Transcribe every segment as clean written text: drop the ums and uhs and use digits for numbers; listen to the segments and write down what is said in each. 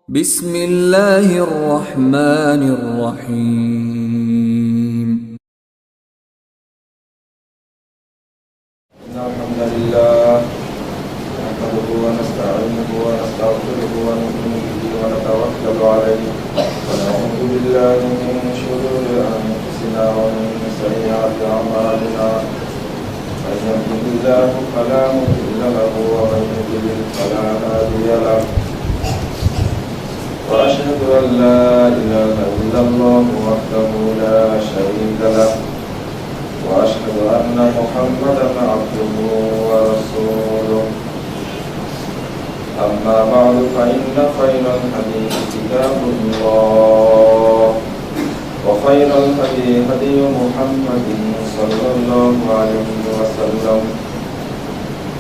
بسم الله الرحمن الرحيم. إن الحمد لله نحمده ونستعينه ونستغفره ونؤمن به ونتوكل عليه ونعوذ بالله من شرور أنفسنا ومن سيئات أعمالنا من يهده الله فلا مضل له ومن يضلل فلا هادي له وأشهد أن لا إله إلا الله وحده لا شريك له وأشهد أن محمدا عبده ورسوله أما بعد فإن خير الحديث كتاب الله وخير الهدي هدي محمد صلى الله عليه وسلم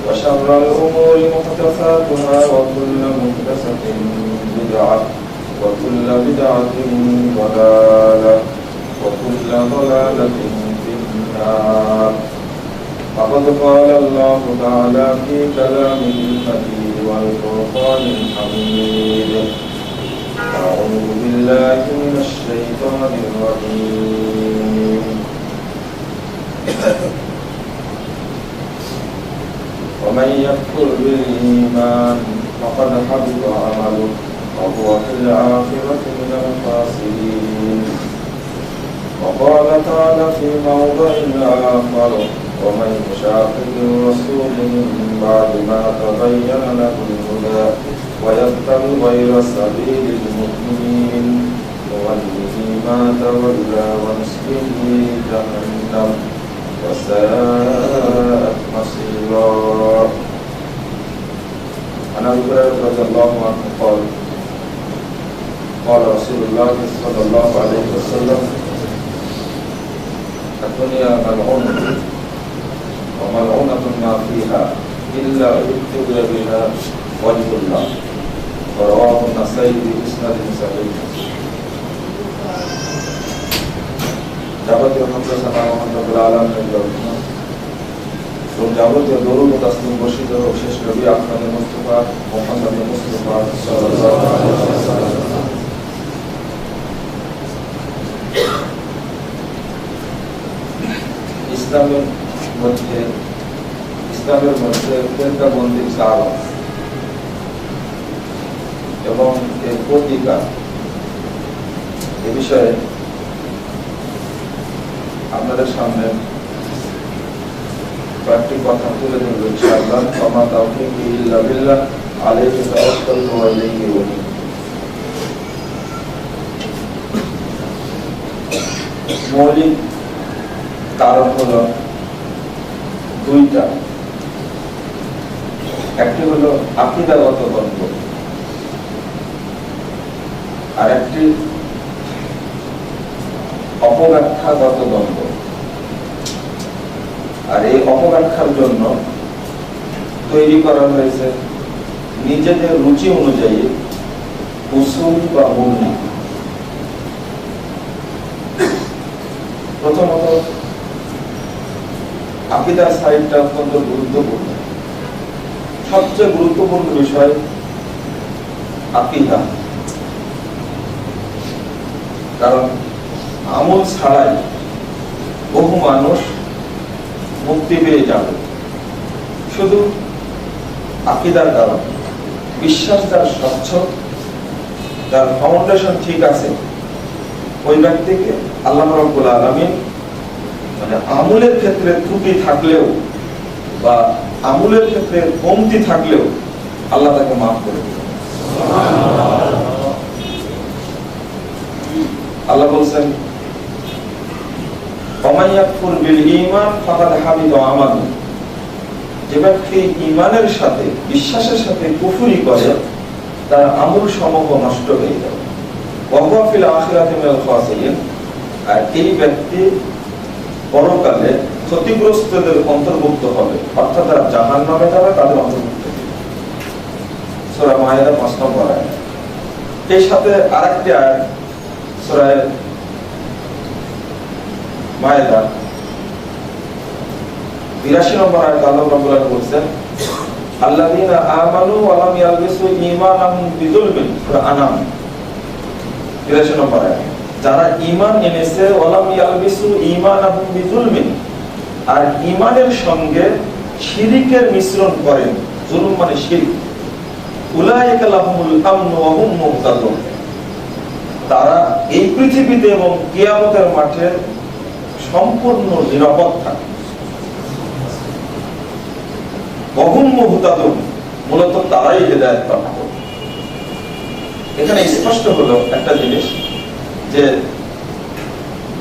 وشر الأمور محدثاتها وكل محدثة بدعة وكل بدعة ضلالة وكل ضلالة في النار. فقد قال الله تعالى في كلامه المجيد والفرقان الحميد: أعوذ بالله من الشيطان الرجيم. ومن يكفر بالإيمان فقد حبط عمله وهو في الآخرة من الخاسرين. وقال تعالى في موضع آخر: ومن يشاقق الرسول من بعد ما تبين له الهدى ويتبع غير سبيل المؤمنين نوله ما تولى ونصله جهنم وساءت مصيرا. عن أبي هريرة رضي الله عنه قال: قال رسول الله صلى الله عليه وسلم: الدنيا ملعونة وملعونة ما فيها إلا ابتغي بها وجه الله. رواه النسائي بإسناد صحيح. যাবতীয় প্রশংসা মহান রব্বুল আলামিনের জন্য এবং যাবতীয় দরুদ ও তাসলিম বর্ষিত হোক শেষ নবী আহমদ মুস্তাফা মুহাম্মদ মুস্তাফা সাল্লাল্লাহু আলাইহি ওয়াসাল্লাম। ইসলামের মধ্যে ফেরকাবন্দি দাওয়াত এবং এর প্রতিকার এ বিষয়ে আপনাদের সামনে কয়েকটি কথা তুলে ধরব ইনশাআল্লাহ। ওয়া তাওফীকি ইল্লা বিল্লাহ আলাইহি তাওয়াক্কালতু ওয়া ইলাইহি উনীব। মৌলিক কারণ হলো দুইটা। একটি হলো আকীদাগত দ্বন্দ্ব, আর একটি অপব্যাখ্যাগত দ্বন্দ্ব। আর এই অপব্যাখ্যার জন্য তৈরি করা হয়েছে নিজেদের রুচি অনুযায়ী উসুল বা মূলনীতি। প্রথমত আকীদার সাইডটা অত্যন্ত গুরুত্বপূর্ণ। সবচেয়ে গুরুত্বপূর্ণ বিষয় আকীদা, কারণ আমল ছাড়াই বহু মানুষ মুক্তি পেয়ে যাবে শুধু আকীদার কারণে। বিশ্বাস যার স্বচ্ছ, যার ফাউন্ডেশন ঠিক আছে, ওই ব্যক্তিকে আল্লাহ রাব্বুল আলামিন মানে আমলের ক্ষেত্রে ত্রুটি থাকলেও বা আমলের ক্ষেত্রে কমতি থাকলেও আল্লাহ তাকে মাফ করে দেবেন। আল্লাহ বলছেন: ওমান ইয়াকফুর বিল ঈমান ফাকাদ হাবিতা আমালুহু। যে ব্যক্তি ঈমানের সাথে, বিশ্বাসের সাথে কুফরি করে, তার আমল সমূহ নষ্ট হয়ে যাবে। ওয়া হুয়া ফিল আখিরাতি মিনাল খাসিরিন। আর এই ব্যক্তি পরকালে ক্ষতিগ্রস্তদের অন্তর্ভুক্ত হবে, অর্থাৎ তারা জাহান্নামে যাবে, তাদের অন্তর্ভুক্ত হবে। সূরা মায়েদা ৫ নম্বর আয়াত। এর সাথে আরেকটি আয়াত সূরা মায়েদা ৮২ নম্বর আয়াত আল্লাহ রাব্বুল আলামিন বলেন: আল্লাযীনা আমানু ওয়া লাম ইয়ালবিসু ঈমানাহুম বিযুলমিন, সূরা আনাম 83 নম্বর আয়াত। যারা ঈমান এনেছে ওয়া লাম ইয়ালবিসু ঈমানাহুম বিযুলমিন, আর ঈমানের সঙ্গে শিরকের মিশ্রণ করেন, জুলুম মানে শিরক, উলাইকা লাহুমুল আমনু ওয়া হুম মুহতাদুন, তারা এই পৃথিবীতে এবং কিয়ামতের মাঠে সম্পূর্ণ নিরাপদ থাকে। বহুম মুহতাদুন, মূলত তারাই হেদায়েত প্রাপ্ত। এখানে স্পষ্ট হলো একটা জিনিস, যে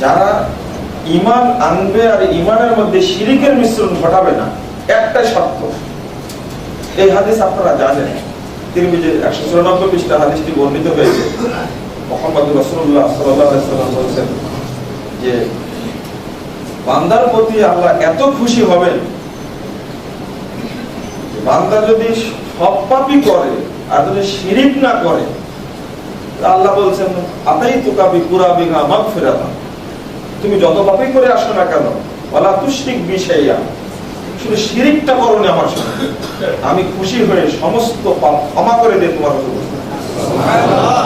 যারা ঈমান আনবে আর ঈমানের মধ্যে শিরকের মিশ্রণ ঘটাবে না, একটা শর্ত। এই হাদিস আপনারা জানেন, তিরমিজির 194 পৃষ্ঠা হাদিসটি বর্ণিত হয়েছে। মুহাম্মদ রাসূলুল্লাহ সাল্লাল্লাহু আলাইহি ওয়াসাল্লাম বলেছেন যে বান্দার প্রতি আল্লাহ এত খুশি হবেন, বান্দা যদি সব পাপই করে আর যদি শিরক না করে, আল্লাহ বলছেন আতাইতুকা বিকুরাবিহা মাগফিরাতান, তুমি যত পাপই করে আসো না কেন, ওয়ালা তুশরিক বি শাইআ, শুধু শিরকটা করো না আমার সঙ্গে, আমি খুশি হয়ে সমস্ত পাপ ক্ষমা করে দিয়ে তোমার কাছে বসবো। সুবহানাল্লাহ।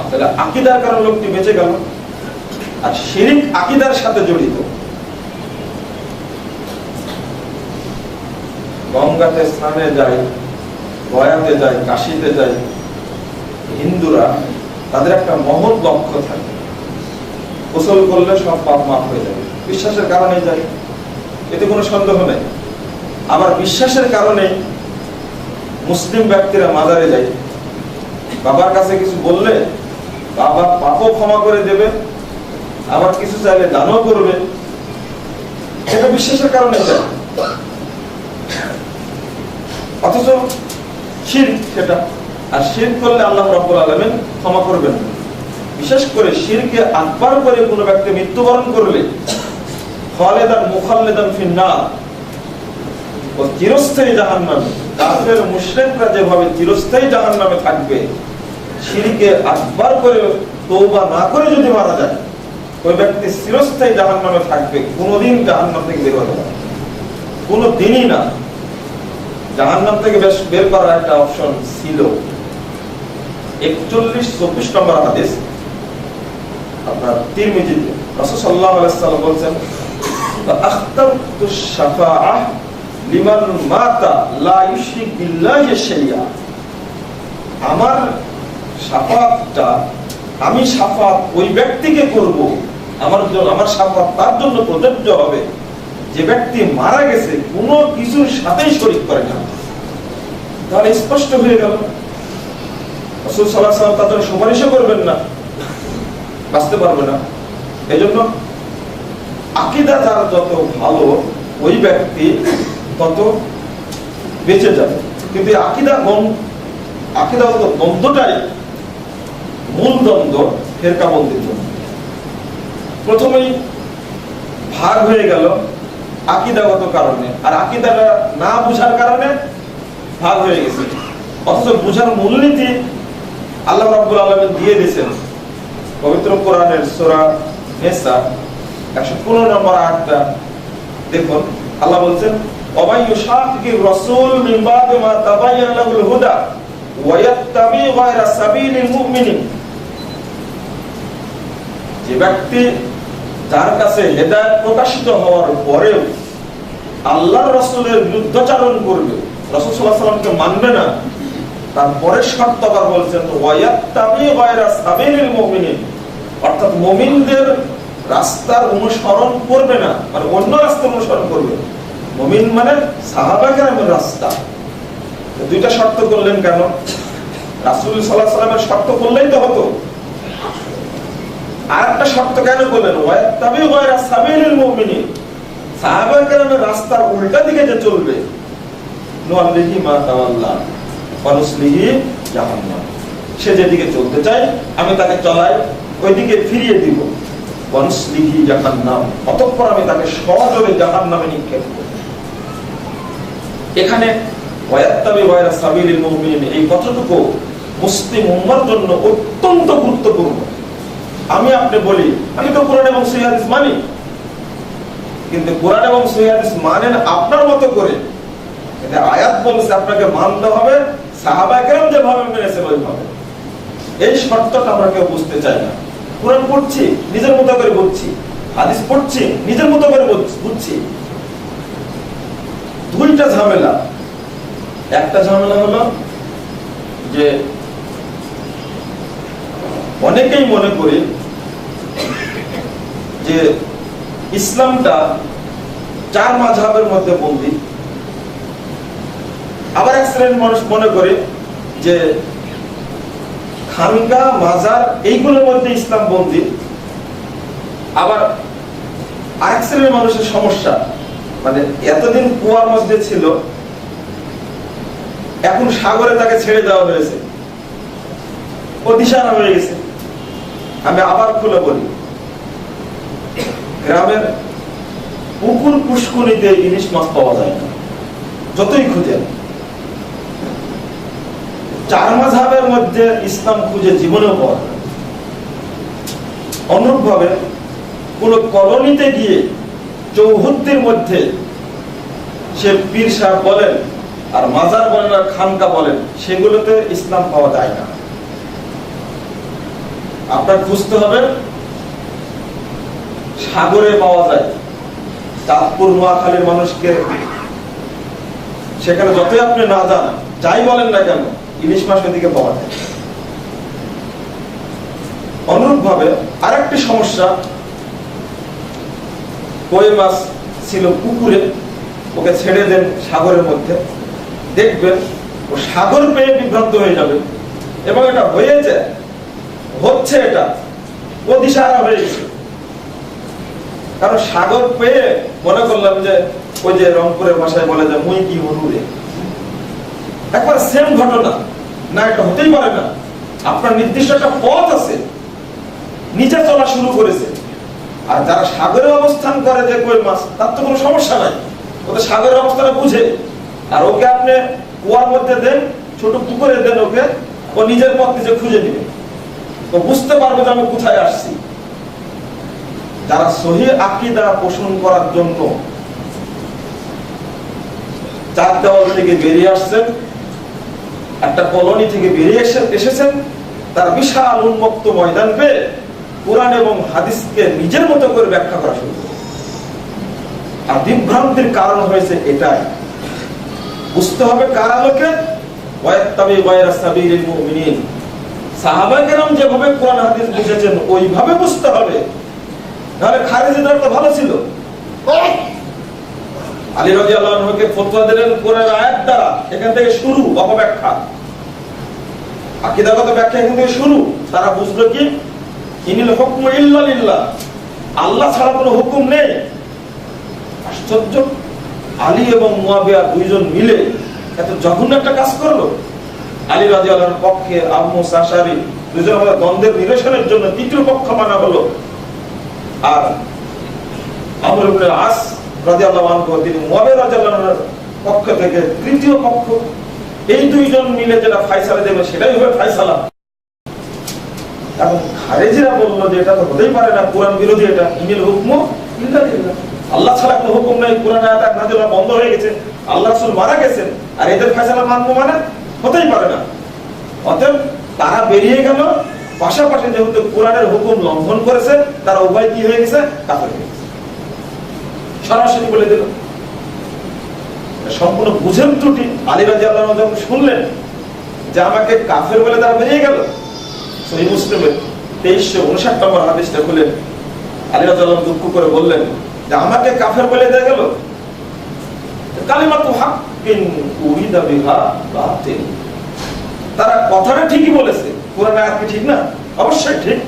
তাহলে আকীদার কারণে লোকটি বেঁচে গেল, আর শিরক আকীদার সাথে জড়িত। গঙ্গাতে স্নানে যায়, গয়াতে যায়, কাশীতে যায়, হিন্দুরা তাদের একটা মহৎ লক্ষ্য থাকে, গোসল করলে সব পাপ মাফ হয়ে যাবে, বিশ্বাসের কারণে যায়, এতে কোনো সন্দেহ নেই। আবার বিশ্বাসের কারণে মুসলিম ব্যক্তিরা মাজারে যায়, বাবার কাছে কিছু বললে বাবা পাপও ক্ষমা করে দেবে, আবার কিছু চাইলে দানও করবে, এটা বিশ্বাসের কারণে যায়। অথচ শিরক সেটা, আর শিরক করলে আল্লাহ রাব্বুল আলামিন ক্ষমা করবেন না। বিশেষ করে শিরকে আকবার করে কোনো ব্যক্তি মৃত্যুবরণ করলে খালিদান মুখাল্লিদান ফিন্নার, ও চিরস্থায়ী জাহান্নামে, কাফের মুশরিকরা যেভাবে চিরস্থায়ী জাহান্নামে থাকবে, শিরকে আকবার করে তওবা না করে যদি মারা যায়, ওই ব্যক্তি চিরস্থায়ী জাহান্নামে থাকবে, কোনোদিন জাহান্নাম থেকে বের হতে পারবে না, কোনোদিনই না। জাহান্নাম থেকে বের করার একটা অপশন ছিল। 41-24 নম্বর হাদিস আপনার তিরমিজিতে রাসূল সাল্লাল্লাহু আলাইহি ওয়াসাল্লাম বলেন, আখতারতু শাফাআহ লিমান মাতা লা ইউশরিক বিল্লাহি শাইআ, আমার শাফাআতটা, আমি শাফাআত ওই ব্যক্তিকে করব, আমার শাফাআত তার জন্য প্রযোজ্য হবে যে ব্যক্তি মারা গেছে কোনো কিছুর সাথেই শরীক করে না। তাহলে স্পষ্ট হয়ে গেল রাসূল সাল্লাল্লাহু আলাইহি ওয়াসাল্লাম তাদের সুপারিশও করবেন না, বাঁচতে পারবে না। এজন্য আকীদা যার যত ভালো, ওই ব্যক্তি তত বেঁচে যাবে। কিন্তু আকীদাগত দ্বন্দ্বটাই মূল দ্বন্দ্ব ফেরকাবন্দির জন্য। প্রথমেই ভাগ হয়ে গেল আকীদাগত কারণে, আর আকীদাটা না বুঝার কারণে ভাগ হয়ে গেছে। অথচ বুঝার মূলনীতি আল্লাহ রাব্বুল আলামিন দিয়ে দিয়েছেন পবিত্র কোরআনের সূরা নিসা 115 নম্বর আয়াতটা দেখুন। আল্লাহ বলছেন, ওয়া ইউশাকির রাসূল মিন বাদি মা তাবায়্যানা লাহুল হুদা ওয়া ইয়াত্তাবি গায়রা সাবিলিল মুমিনিন, যে ব্যক্তি যার কাছে হেদায়েত প্রকাশিত হওয়ার পরেও আল্লাহর রাসূলের বিরুদ্ধাচরণ করবে, রাসূল সাল্লাল্লাহু আলাইহি ওয়াসাল্লামকে মানবে না, তারপরে শর্ত আবার বলছেন ওয়ায়াত্তাবি গায়রা সাবিলিল মুমিনিন, অর্থাৎ মুমিনদের রাস্তার অনুসরণ করবে না, মানে অন্য রাস্তা অনুসরণ করবে। মুমিন মানে সাহাবা কেরামের রাস্তা। দুইটা শর্ত করলেন কেন? রাসূল সাল্লাল্লাহু আলাইহি ওয়াসাল্লামের শর্ত করলেই তো হতো। আর একটা শর্ত কেন করলেন? ওয়ায়াত্তাবি গায়রা সাবিলিল মুমিনিন, সাহাবা কেরামের রাস্তার উল্টা দিকে যে চলবে, নুআল্লিহি মা তাওয়াল্লা ওয়া নুসলিহি জাহান্নাম, সে যেদিকে চলতে চায় আমি তাকে চলাই ওইদিকে ফিরিয়ে দিব, ওয়া নুসলিহি জাহান্নাম, অতঃপর আমি তাকে সজোরে জাহান্নামে নিক্ষেপ করব। এখানে ওয়ায়াত্তাবি গায়রা সাবিলিল মুমিনিন, এই কথাটুকু মুসলিম উম্মার জন্য অত্যন্ত গুরুত্বপূর্ণ। আমি আপনি বলি আমি তো কোরআন এবং সহিহ হাদিস মানি, কিন্তু কোরআন এবং সহিহ হাদিস মানেন আপনার মতো করে, এটা আয়াত বলছে আপনাকে মানতে হবে সাহাবায়ে কেরাম যেভাবে মেনেছে ওইভাবে। এই শর্তটা আমরা কেউ বুঝতে চাই না। কোরআন পড়ছি নিজের মতো করে বুঝছি, হাদিস পড়ছি নিজের মতো করে বুঝছি। দুইটা ঝামেলা। একটা ঝামেলা হলো যে অনেকেই মনে করি যে ইসলামটা 4 মাযহাবের মধ্যে বন্দী। আবার এক শ্রেণীর মানুষ মনে করে যে খানকা মাজার এইগুলোর মধ্যে ইসলাম বন্দী। আবার আরেক শ্রেণীর মানুষের সমস্যা, মানে এতদিন কুয়ার মধ্যে ছিল, এখন সাগরে তাকে ছেড়ে দেওয়া হয়েছে, ও দিশাহারা হয়ে গেছে। আমি আবার খুলে বলি, গ্রামের পুকুর পুষ্কুনিতে ইলিশ মাছ পাওয়া যায় না, যতই খুঁজেন। 4 মাযহাবের মধ্যে ইসলাম খুঁজে জীবনেও পাওয়া যায়। অনুরূপভাবে কোন কলোনিতে গিয়ে চৌহদ্দির মধ্যে সে পীর সাহেব বলেন আর মাজার বলেন আর খানকা বলেন, সেগুলোতে ইসলাম পাওয়া যায় না। আপনার খুঁজতে হবে সাগরে পাওয়া যায়। চাঁদপুর নোয়াখালীর মানুষকে সেখানে যতই আপনি না যান, যাই বলেন না কেন, ইলিশ মাছ ওদিকে পাওয়া যায়। অনুরূপ ভাবে আরেকটি সমস্যা, কই মাছ ছিল পুকুরে, ওকে ছেড়ে দেন সাগরের মধ্যে, দেখবেন ও সাগর পেয়ে বিভ্রান্ত হয়ে যাবে। এবং এটা হয়েছে, হচ্ছে, এটা ও দিশাহারা হয়ে গেছে। কারণ সাগর পেয়ে মনে করলাম যে ওই যে রংপুরের ভাষায় বলে যে মুই কি হনুরে, একবার সেম ঘটনা না, এটা হতেই পারে না। আপনার নির্দিষ্ট একটা পথ আছে, নিচে চলা শুরু করেছে। আর যারা সাগরে অবস্থান করে যে কই মাছ, তার তো কোনো সমস্যা নাই, ওদের সাগরের অবস্থাটা বুঝে। আর ওকে আপনি কুয়ার মধ্যে দেন, ছোট পুকুরে দেন, ওকে ও নিজের পথ নিজে খুঁজে নিবে, ও বুঝতে পারবে যে আমি কোথায় আসছি। যারা সহিহ আকীদা পোষণ করার জন্য 4 দেওয়াল থেকে বেরিয়ে আসছেন, একটা কলোনি থেকে বেরিয়ে এসেছেন, তার বিশাল উন্মুক্ত ময়দান পেয়ে কোরআন এবং হাদিসকে নিজের মতো করে ব্যাখ্যা করা শুরু করে। আর বিভ্রান্তির কারণ হয়েছে এটাই। বুঝতে হবে কার আলোকে, ওয়াত্তাবি গায়রা সাবিলিল মুমিনিন। সাহাবায়ে কেরাম যেভাবে কোরআন হাদিস বুঝেছেন ওইভাবে বুঝতে হবে, নাহলে খারিজিরা তো ভালো ছিল। আলী রাদিয়াল্লাহু আনহুকে ফতোয়া দিলেন কোরআনের আয়াত দ্বারা, এখান থেকে শুরু অপব্যাখ্যা, আকীদাগত ব্যাখ্যা এখান থেকে শুরু। তারা বুঝলো কি, ইনিল হুকমু ইল্লা লিল্লাহ, আল্লাহ ছাড়া কোনো হুকুম নেই। আশ্চর্য, আলী এবং মুয়াবিয়া দুইজন মিলে এত জঘন্য একটা কাজ করলো। আলী রাদিয়াল্লাহু আনহুর পক্ষে আবু মুসা আশআরী দুইজন মধ্যে দ্বন্দ্বের নিরসনের জন্য তৃতীয় পক্ষ মানা হলো। আর আমর ইবনে আস রাদিয়াল্লাহু আনহু তিনি মুয়াবিয়া রাদিয়াল্লাহু আনহুর পক্ষ থেকে তৃতীয় পক্ষ। এই দুইজন মিলে যেটা ফয়সালা দেবে সেটাই হবে ফয়সালা। এখন খারিজিরা বলল যে এটা তো হতেই পারে না, কোরআন বিরোধী, এটা ইনিল হুকমু ইল্লা লিল্লাহ, আল্লাহ ছাড়া কোনো হুকুম নাই, কোরআন আয়াত নাযিল হওয়া বন্ধ হয়ে গেছে, আল্লাহ রাসূল মারা গেছেন, আর এদের ফয়সালা মানবো মানে হতেই পারে না। অতএব তারা বেরিয়ে গেল, পাশাপাশি যেহেতু কোরআনের হুকুম লঙ্ঘন করেছে, তারা উভয় কি হয়ে গেছে, কাফের হয়ে গেছে। সরাসরি বলে দিল। সম্পূর্ণ বুঝেন ত্রুটি। আলী রাদিয়াল্লাহু আনহু যখন শুনলেন যে আমাকে কাফের বলে তারা বেরিয়ে গেল, সহিহ মুসলিমের 2359 নম্বর হাদিসটা খুলে আলী রাদিয়াল্লাহু আনহু দুঃখ করে বললেন যে আমাকে কাফের বলে দেয়া গেল। কালিমাতু হাক্কিন উরিদা বিহা বাতিল। তারা কথাটা ঠিকই বলেছে, কোরআন আয়াত কি ঠিক না? অবশ্যই ঠিক,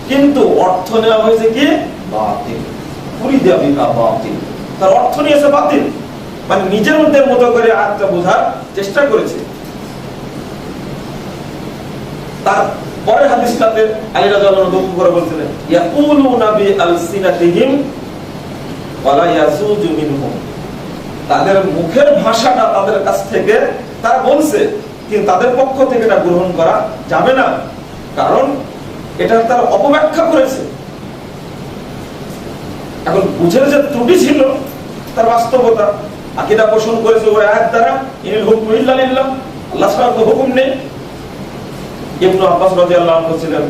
কিন্তু অর্থ নেওয়া হয়েছে কি বাতিল, উরিদা বিহা বাতিল। তার অর্থ নিয়েছে বাতিল, মানে নিজের মতো করে আয়াতটা বোঝার চেষ্টা করেছে। তার পরের হাদিসটাতে আলী রাদিয়াল্লাহু আনহু দুঃখ করে বলছিলেন ইয়াকুলুনা বি আলসিনাতিহিম ওয়ালা ইয়াসুজু মিনহুম। তাদের মুখের ভাষাটা তাদের কাছ থেকে তারা বলছে, কিন্তু তাদের পক্ষ থেকে এটা গ্রহণ করা যাবে না, কারণ এটা তারা অপব্যাখ্যা করেছে। এখন বুঝের যে ত্রুটি ছিল তার বাস্তবতা, আকীদা পোষণ করেছে ওই আয়াত দ্বারা, ইনিল হুকমু ইল্লা লিল্লাহ, আল্লাহ ছাড়া কোনো হুকুম নেই। ইবনে আব্বাস রাদিয়াল্লাহু আনহু ছিলেন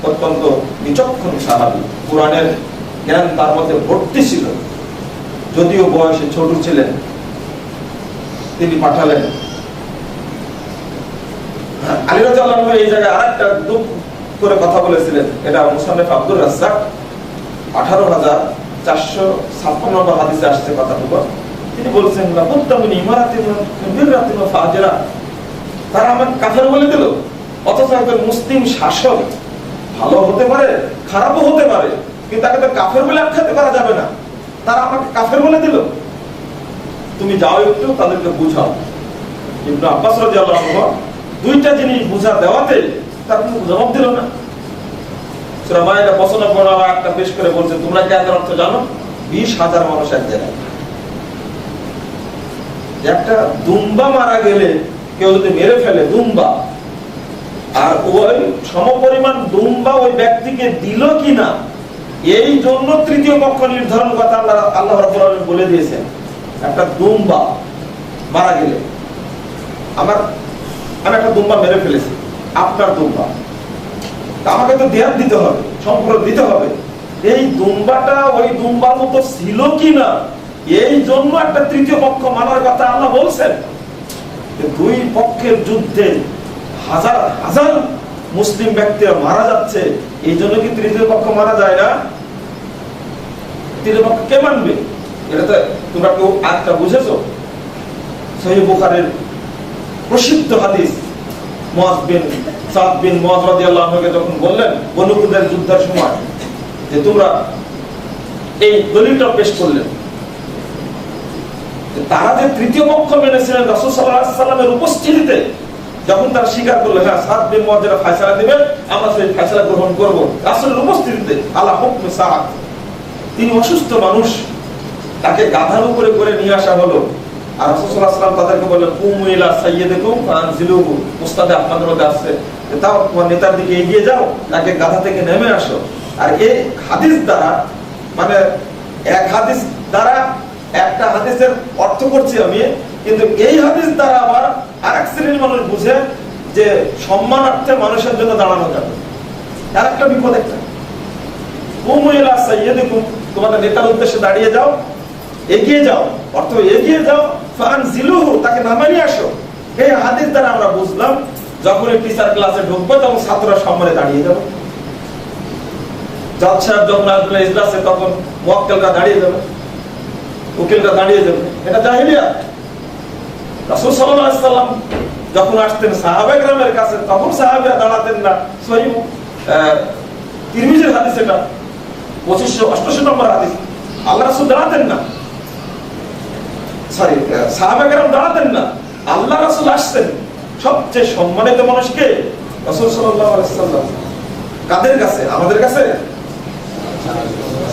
অত্যন্ত বিচক্ষণ সাহাবী, কোরআনের জ্ঞান তার মধ্যে ভর্তি ছিল, যদিও বয়সে ছোট ছিলেন। তিনি পাঠালেন আলী রাদিয়াল্লাহু আনহু এই জায়গায় আরেকটা দুঃখ করে কথা বলেছিলেন, এটা মুসান্নিফ আব্দুর রাজ্জাক 18456 নম্বর হাদিসে আসছে কথাটুকু। তিনি বলছেন তারা আমাকে কাফের বলে দিল, অথচ একজন মুসলিম শাসক ভালো হতে পারে খারাপও হতে পারে, কিন্তু তাকে তো কাফের বলে আখ্যায়িত করা যাবে না, তারা আমাকে কাফের বলে দিল। তুমি যাও একটু তাদেরকে বুঝাও। ইবনে আব্বাস রাদিয়াল্লাহু আনহু দুইটা জিনিস বুঝা দেওয়াতে তার কোনো জবাব দিল না। সূরা মায়েদা 95 আয়াতটা পেশ করে বলছে, তোমরা কি এর অর্থ জানো? 20,000 মানুষ এক জায়গায়। একটা দুম্বা মারা গেলে কেউ যদি মেরে ফেলে দুম্বা, আর ওই সমপরিমাণ দুম্বা ওই ব্যক্তিকে দিল কিনা, এই জন্য তৃতীয় পক্ষ নির্ধারণ কথা আল্লাহ রাব্বুল আলামিন বলে দিয়েছেন। একটা দুম্বা মারা গেলে, আমি একটা দুম্বা মেরে ফেলেছি, আপনার দুম্বা, আমাকে তো দেয়ার দিতে হবে, সম্পূর্ণ দিতে হবে। এই দুম্বাটা ওই দুম্বার মতো ছিল কিনা, এই জন্য একটা তৃতীয় পক্ষ মানার কথা আল্লাহ বলছেন। দুই পক্ষের যুদ্ধে হাজার হাজার মুসলিম ব্যক্তিরা মারা যাচ্ছে, এই জন্য কি তৃতীয় পক্ষ মারা যায় না? তৃতীয় পক্ষ কে মানবে? এটা তো তোমরা কেউ আজটা বুঝেছো? সহিহ বুখারীর প্রসিদ্ধ হাদিস, মুআয বিন সাদ বিন মুআয রাদিয়াল্লাহু আনহুকে যখন বললেন বনু কুরদের যুদ্ধের সময় যে তোমরা এই দলিলটা পেশ করলেন, তারা যে তৃতীয় পক্ষ মেনেছিলেন রাসূল সাল্লাল্লাহু আলাইহি ওয়াসাল্লামের উপস্থিতিতে, যখন তারা স্বীকার করলো হ্যাঁ সাদ বিন মুআয যারা ফয়সালা দিবেন আমরা সেই ফয়সালা গ্রহণ করব, রাসূলের উপস্থিতিতে আলা হুকম সাআদ। তিনি অসুস্থ মানুষ, তাকে গাধার উপরে করে নিয়ে আসা হলো, আর রাসূল সাল্লাল্লাহু আলাইহি ওয়াসাল্লাম তাদেরকে বললেন কুমু ইলা সাইয়্যিদিকুম ফানজিলুহু, মুস্তাদে আপনাদের মধ্যে আছে, তাও তোমার নেতার দিকে এগিয়ে যাও, তাকে গাধা থেকে নেমে আসো। আর এই হাদিস দ্বারা, মানে এক হাদিস দ্বারা একটা হাদিসের অর্থ করছি আমি, কিন্তু এই হাদিস দ্বারা আবার আরেক শ্রেণীর মানুষ বুঝে যে সম্মানার্থে মানুষের জন্য দাঁড়ানো যাবে। আর একটা বিপদ, একটা কুমু ইলা সাইয়্যিদিকুম, তোমাদের নেতার উদ্দেশ্যে দাঁড়িয়ে যাও, এগিয়ে যাও, অর্থ এগিয়ে যাও, ফানজিলুহু, তাকে নামিয়ে নিয়ে আসো। এই হাদিস দ্বারা আমরা বুঝলাম যখন টিচার ক্লাসে ঢুকবে তখন ছাত্ররা সামনে দাঁড়িয়ে যাবে, জজ সাহেব যখন আসবে ইজলাসে তখন মুয়াক্কিলরা দাঁড়িয়ে যাবে, উকিলরা দাঁড়িয়ে যাবে। এটা জাহিলিয়াত। রাসূল সাল্লাল্লাহু আলাইহি ওয়াসাল্লাম যখন আসতেন সাহাবায়ে কেরামের কাছে তখন সাহাবীরা দাঁড়াতেন না। সহিহ তিরমিজির হাদিস, এটা 2588 নম্বর হাদিস, আল্লাহ রাসূল দাঁড়াতেন না, সরি সাহাবায়ে কেরাম দাঁড়াতেন না, আল্লাহ রাসূল আসতেন। সবচেয়ে সম্মানিত মানুষকে রাসূল সাল্লাল্লাহু আলাইহি ওয়াসাল্লাম কাদের কাছে? আমাদের কাছে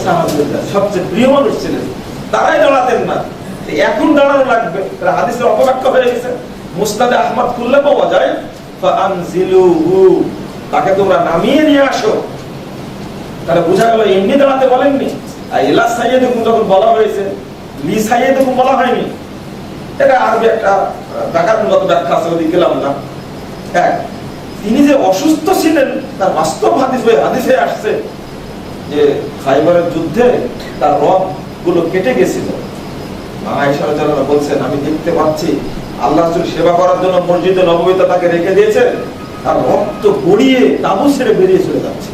সাহাবাদের সবচেয়ে প্রিয় মানুষ ছিলেন, তারাই দাঁড়াতেন না। এখন দাঁড়ানো লাগবে, হাদিসের অপব্যাখ্যা হয়ে গেছে। মুসনাদে আহমদ খুললে পাওয়া যায় ফানজিলুহু, তাকে তোমরা নামিয়ে নিয়ে আসো। তাহলে বোঝা গেল এমনি দাঁড়াতে বলেননি। আর ইলা সাইয়্যিদিকুম যখন বলা হয়েছে, লি সাইয়্যিদিকুম বলা হয়নি। এটা আরবি একটা ব্যাকরণগত ব্যাখ্যা আছে, ওদিকে গেলাম না। এক, তিনি যে অসুস্থ ছিলেন তার বাস্তব হাদিসে আসছে যে খাইবারের যুদ্ধে তার রগ গুলো কেটে গেছিল। আয়েশা রাদিয়াল্লাহু আনহা বলছেন, আমি দেখতে পাচ্ছি আল্লাহ রাসূল সেবা করার জন্য মসজিদে নববীতে তাকে রেখে দিয়েছেন, আর রক্ত গড়িয়ে তাবু ছেড়ে বেরিয়ে চলে যাচ্ছে।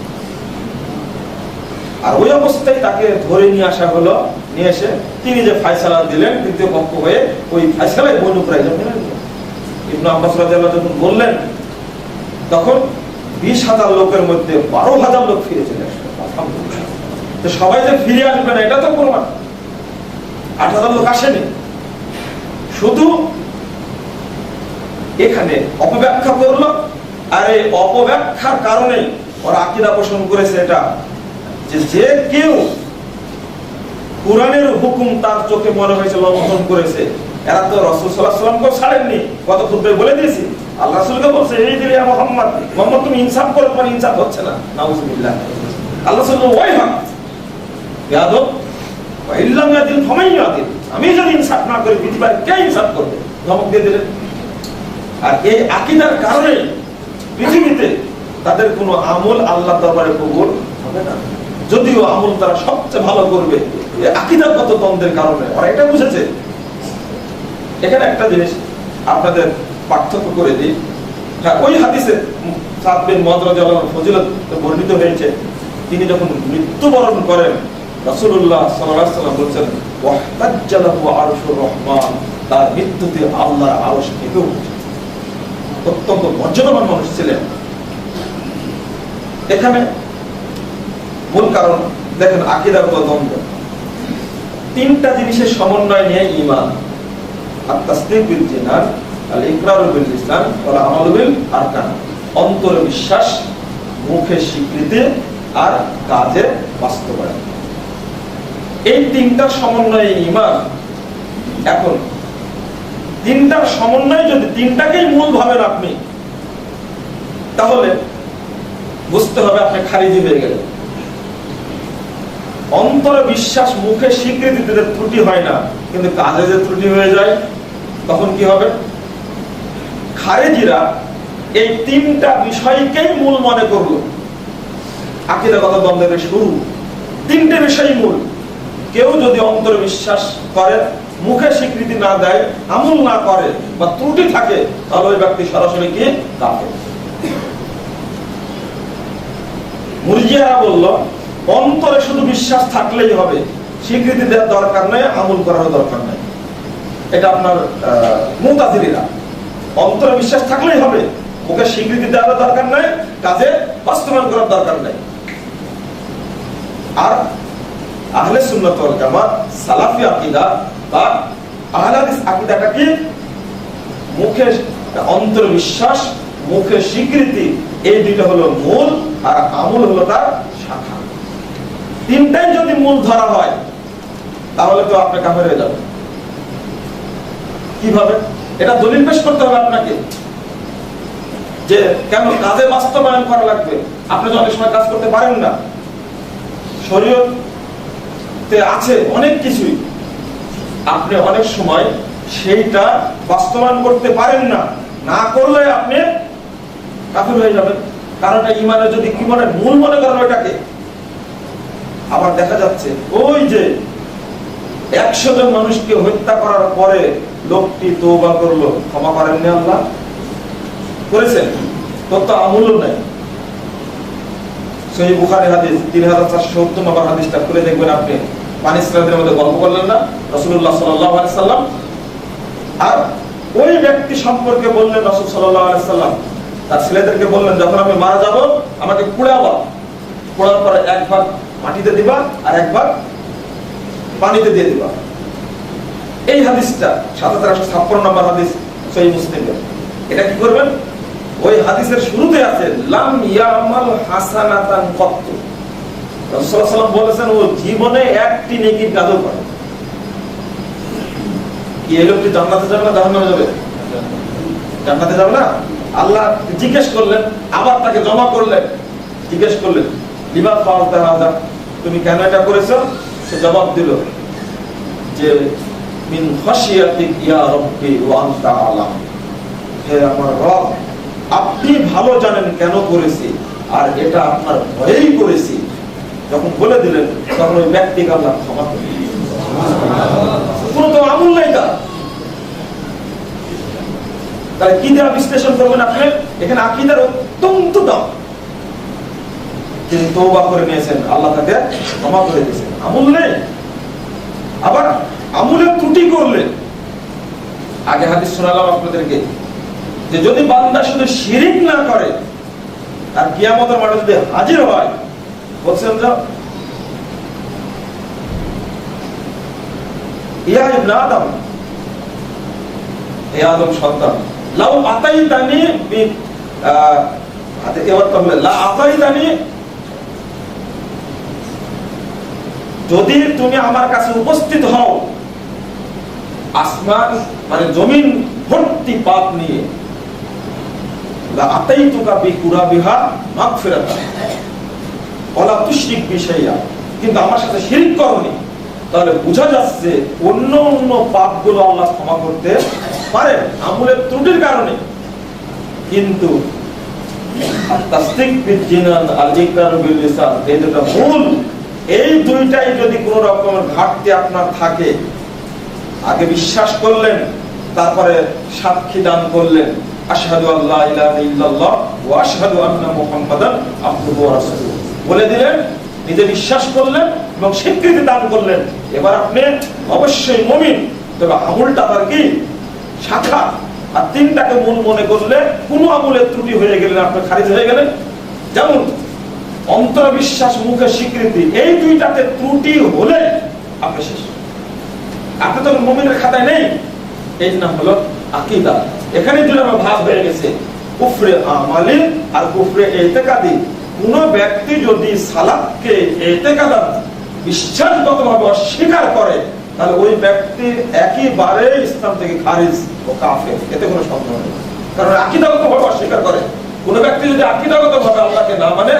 আর ওই অবস্থায় তাকে ধরে নিয়ে আসা হলো, নিয়ে এসে তিনি যে ফয়সালা দিলেন তৃতীয় পক্ষ হয়ে, ওই ফয়সালায় বনু কুরাইজা মেনে নিল। ইবনে আব্বাস রাদিয়াল্লাহু আনহু যখন বললেন তখন 20,000 লোকের মধ্যে 12,000 লোক ফিরে চলে আসলো। আলহামদুলিল্লাহ। তো সবাই যে ফিরে আসবে না এটা তো প্রমাণ। 8,000 লোক আসেনি, শুধু এখানে অপব্যাখ্যা করলো, আর এই অপব্যাখ্যার কারণে ওরা আকীদা পোষণ করেছে এটা যে কেউ কুরআনের হুকুম তার চোখে মনে হয়েছে লঙ্ঘন করেছে। এরা তো রাসূল সাল্লাল্লাহু আলাইহি ওয়াসাল্লামকে ছাড়েননি, কত খুতবায় বলে দিয়েছি। আল্লাহ রাসূলকে বলছে এই দিলে মুহাম্মদ তুমি ইনসাফ করো, তোমার ইনসাফ হচ্ছে না, নাউযুবিল্লাহ। আল্লাহ সাল্লাল্লাহু ওয়াই হক ইয়াদব ওয়া ইল্লাম ইয়াদিল ফামান ইয়াদিল, আমি যদি ইনসাফ না করি পৃথিবীর কে ইনসাফ করবে, ধমক দিয়ে দিলেন। আর এই আকীদার কারণে পৃথিবীতে তাদের কোনো আমল আল্লাহর দরবারে কবুল হবে না, যদিও আমল তারা সবচেয়ে ভালো করবে। এই আকীদাগত দ্বন্দ্বের কারণে ওরা এটা বুঝেছে। এখানে একটা জিনিস আপনাদের পার্থক্য করে দিই। হ্যাঁ, ওই হাদিসে সাদ বিন মুআয রাদিয়াল্লাহু আনহু ফজিলত বর্ণিত হয়েছে, তিনি যখন মৃত্যুবরণ করেন রাসূলুল্লাহ সাল্লাল্লাহু আলাইহি ওয়াসাল্লাম বলেন ওয়াহতাজ্জালাহু আরশুর রহমান, তার মৃত্যুতে আল্লাহর আরশ কেঁপে উঠেছে। অত্যন্ত মর্যাদাবান মানুষ ছিলেন। এখানে মূল কারণ দেখেন আকীদাগত দ্বন্দ্ব। তিনটা জিনিসের সমন্বয় নিয়ে ঈমান, আত-তাসদীক বিল জিনান, আল ইকরার বিল লিসান, ওয়াল আমাল বিল আরকান। অন্তরে বিশ্বাস, মুখে স্বীকৃতি আর কাজে বাস্তবায়ন, এই তিনটার সমন্বয়ে ঈমান। এখন তিনটার সমন্বয় যদি তিনটাকেই মূল ভাবেন আপনি, তাহলে বুঝতে হবে আপনি খারিজি হয়ে গেলেন। অন্তরে বিশ্বাস, মুখে স্বীকৃতিতে ত্রুটি হয় না, কিন্তু কাজে যে ত্রুটি হয়ে যায় তখন কি হবে? খারিজিরা এই তিনটা বিষয়কেই মূল মনে করলো। আকীদাগত দ্বন্দ্বের শুরু তিনটে বিষয় মূল। কেউ যদি অন্তরে বিশ্বাস করে, মুখে স্বীকৃতি না দেয়, আমল না করে বা ত্রুটি থাকে, তাহলে ওই ব্যক্তি সরাসরি কি কাফের। মুরজিয়ারা বলল অন্তরে শুধু বিশ্বাস থাকলেই হবে, স্বীকৃতি দেওয়ার দরকার নেই, আমল করার দরকার নেই। এটা আপনার মুতাজিলিরা। অন্তরে বিশ্বাস থাকলেই হবে, মুখে স্বীকৃতি দেওয়ার দরকার নেই, কাজে বাস্তবায়ন করার দরকার নেই। আর আহলে সুন্নাত ওয়াল জামাত সালাফি আকীদা বা আহলে হাদিস আকীদাটা কি? মুখে অন্তরে বিশ্বাস, মুখে স্বীকৃতি, এই দুইটা হলো মূল, আর আমল হলো তার শাখা। তিনটাই যদি মূল ধরা হয় তাহলে তো আপনি কাফের হয়ে যাবেন। কিভাবে? এটা দলিল পেশ করতে হবে আপনাকে, যে কেন কাজে বাস্তবায়ন করা লাগবে। আপনি তো অনেক সময় কাজ করতে পারেন না, শরীয়তে আছে অনেক কিছুই, আপনি অনেক সময় সেইটা বাস্তবায়ন করতে পারেন না, না করলে আপনি কাফের হয়ে যাবেন। কারণ এটা ঈমানের যদি ঈমানের মূল মনে করেন ওইটাকে। আবার দেখা যাচ্ছে ওই যে 100 জন মানুষকে হত্যা করার পরে লোকটি তওবা করলো, ক্ষমা করেননি আল্লাহ? করেছেন? তো আমলও নাই। সহিহ বুখারী হাদিস 3470 নম্বর হাদিসটা খুলে দেখবেন আপনি। পানি সিরাতের মধ্যে গল্প করলেন না রাসূলুল্লাহ সাল্লাল্লাহু আলাইহি সাল্লাম? আর ওই ব্যক্তি সম্পর্কে বললেন রাসূল সাল্লাল্লাহু আলাইহি সাল্লাম তার ছেলেদেরকে বললেন, যখন আমি মারা যাব আমাকে পোড়াবা, পোড়ার পরে এক ভাগ মাটিতে দিবা আর এক ভাগ পানিতে দিয়ে দিবা। এই হাদিসটা ৭৭৫৬ নম্বর হাদিস সহিহ মুসলিমে। এটা কি করবেন? ওই হাদিসের শুরুতে আছে লাম ইয়ামাল হাসানাতান কত্তু। রাসূল সাল্লাল্লাহু আলাইহি সাল্লাম বলেছেন ও জীবনে একটি নেকির কাজও করে। কি এই লোকটি জান্নাতে যাবে না জাহান্নামে যাবে? জান্নাতে যাবে না। আল্লাহ জিজ্ঞেস করলেন, আবার তাকে জমা করলেন, জিজ্ঞেস করলেন লিমা ফাআলতা হাযা, তুমি কেন এটা করেছো? সে জবাব দিল যে মিন খাশিয়াতিক ইয়া রাব্বি ওয়া আনতা আলাম, হে আমার রব, আপনি ভালো জানেন কেন করেছি, আর এটা আপনার ভয়েই করেছি। যখন বলে দিলেন তখন ওই ব্যক্তিকে আল্লাহ ক্ষমা করে দিলেন। কোনো তো আমল নাই তার। তাহলে কি দেওয়া বিশ্লেষণ করবেন আপনি? এখানে আকীদার অত্যন্ত দাম। তিনি তওবা করে নিয়েছেন, আল্লাহ তাকে ক্ষমা করে দিয়েছেন, আমল নেই। আবার আমলের ত্রুটি করলে, আগে হাদিস শোনালাম আপনাদেরকে, যে যদি বান্দা শুধু শিরিক না করে আর কিয়ামতের মাঠে যদি হাজির হয়, বলছেন যে ইয়া ইবনে আদম, হে আদম সন্তান, লাউ আতাইতানি বি লা আতাইতানি, যদি তুমি আমার কাছে উপস্থিত হও আসমান মানে জমিন ভর্তি পাপ নিয়ে, লা আতাইতুকা বিকুরাবিহা মাগফিরাতান ওয়ালা তুশরিক বি শাইআ, কিন্তু আমার সাথে শিরক করনি, তাহলে বোঝা যাচ্ছে অন্য অন্য পাপগুলো আল্লাহ ক্ষমা করতে পারেন আমলের ত্রুটির কারণে, কিন্তু তাসদিক বিল জিনান আল ইকরার বিল লিসান এই দুটো মূল, এই দুইটাই যদি কোন রকমের ঘাটতি আপনার থাকে, আগে বিশ্বাস করলেন, তারপরে সাক্ষী দান করলেন আশহাদু আল্লা ইলাহা ইল্লাল্লাহ ওয়া আশহাদু আন্না মুহাম্মাদান আবদুহু ওয়া রাসূলুহু বলে দিলেন, নিজে বিশ্বাস করলেন এবং স্বীকৃতি দান করলেন, এবার আপনি অবশ্যই মুমিন। তবে আমলটা তার কি শাখা, আর তিনটাকে মূল মনে করলে কোন আমলের ত্রুটি হয়ে গেলেন আপনি খারিজ হয়ে গেলেন। যেমন অন্তর বিশ্বাস, মুখে স্বীকৃতি, এই দুইটাতে ত্রুটি হলে আপনি শেষ, আপনি তো মুমিনের খাতায় নেই। এই নাম হলো আকীদা। এখানে দুটো ভাগ হয়ে গেছে, কুফরে আমালি আর কুফরে ইতিকাদি। কোন ব্যক্তি যদি সালাতকে ইতিকাদান বিশ্বাসগতভাবে অস্বীকার করে, তাহলে ওই ব্যক্তি একেবারে ইসলাম থেকে খারিজ ও কাফের, এতে কোনো সন্দেহ নেই। কারণ আকীদাগতভাবে অস্বীকার করে। কোন ব্যক্তি যদি আকীদাগতভাবে আল্লাহকে না মানে,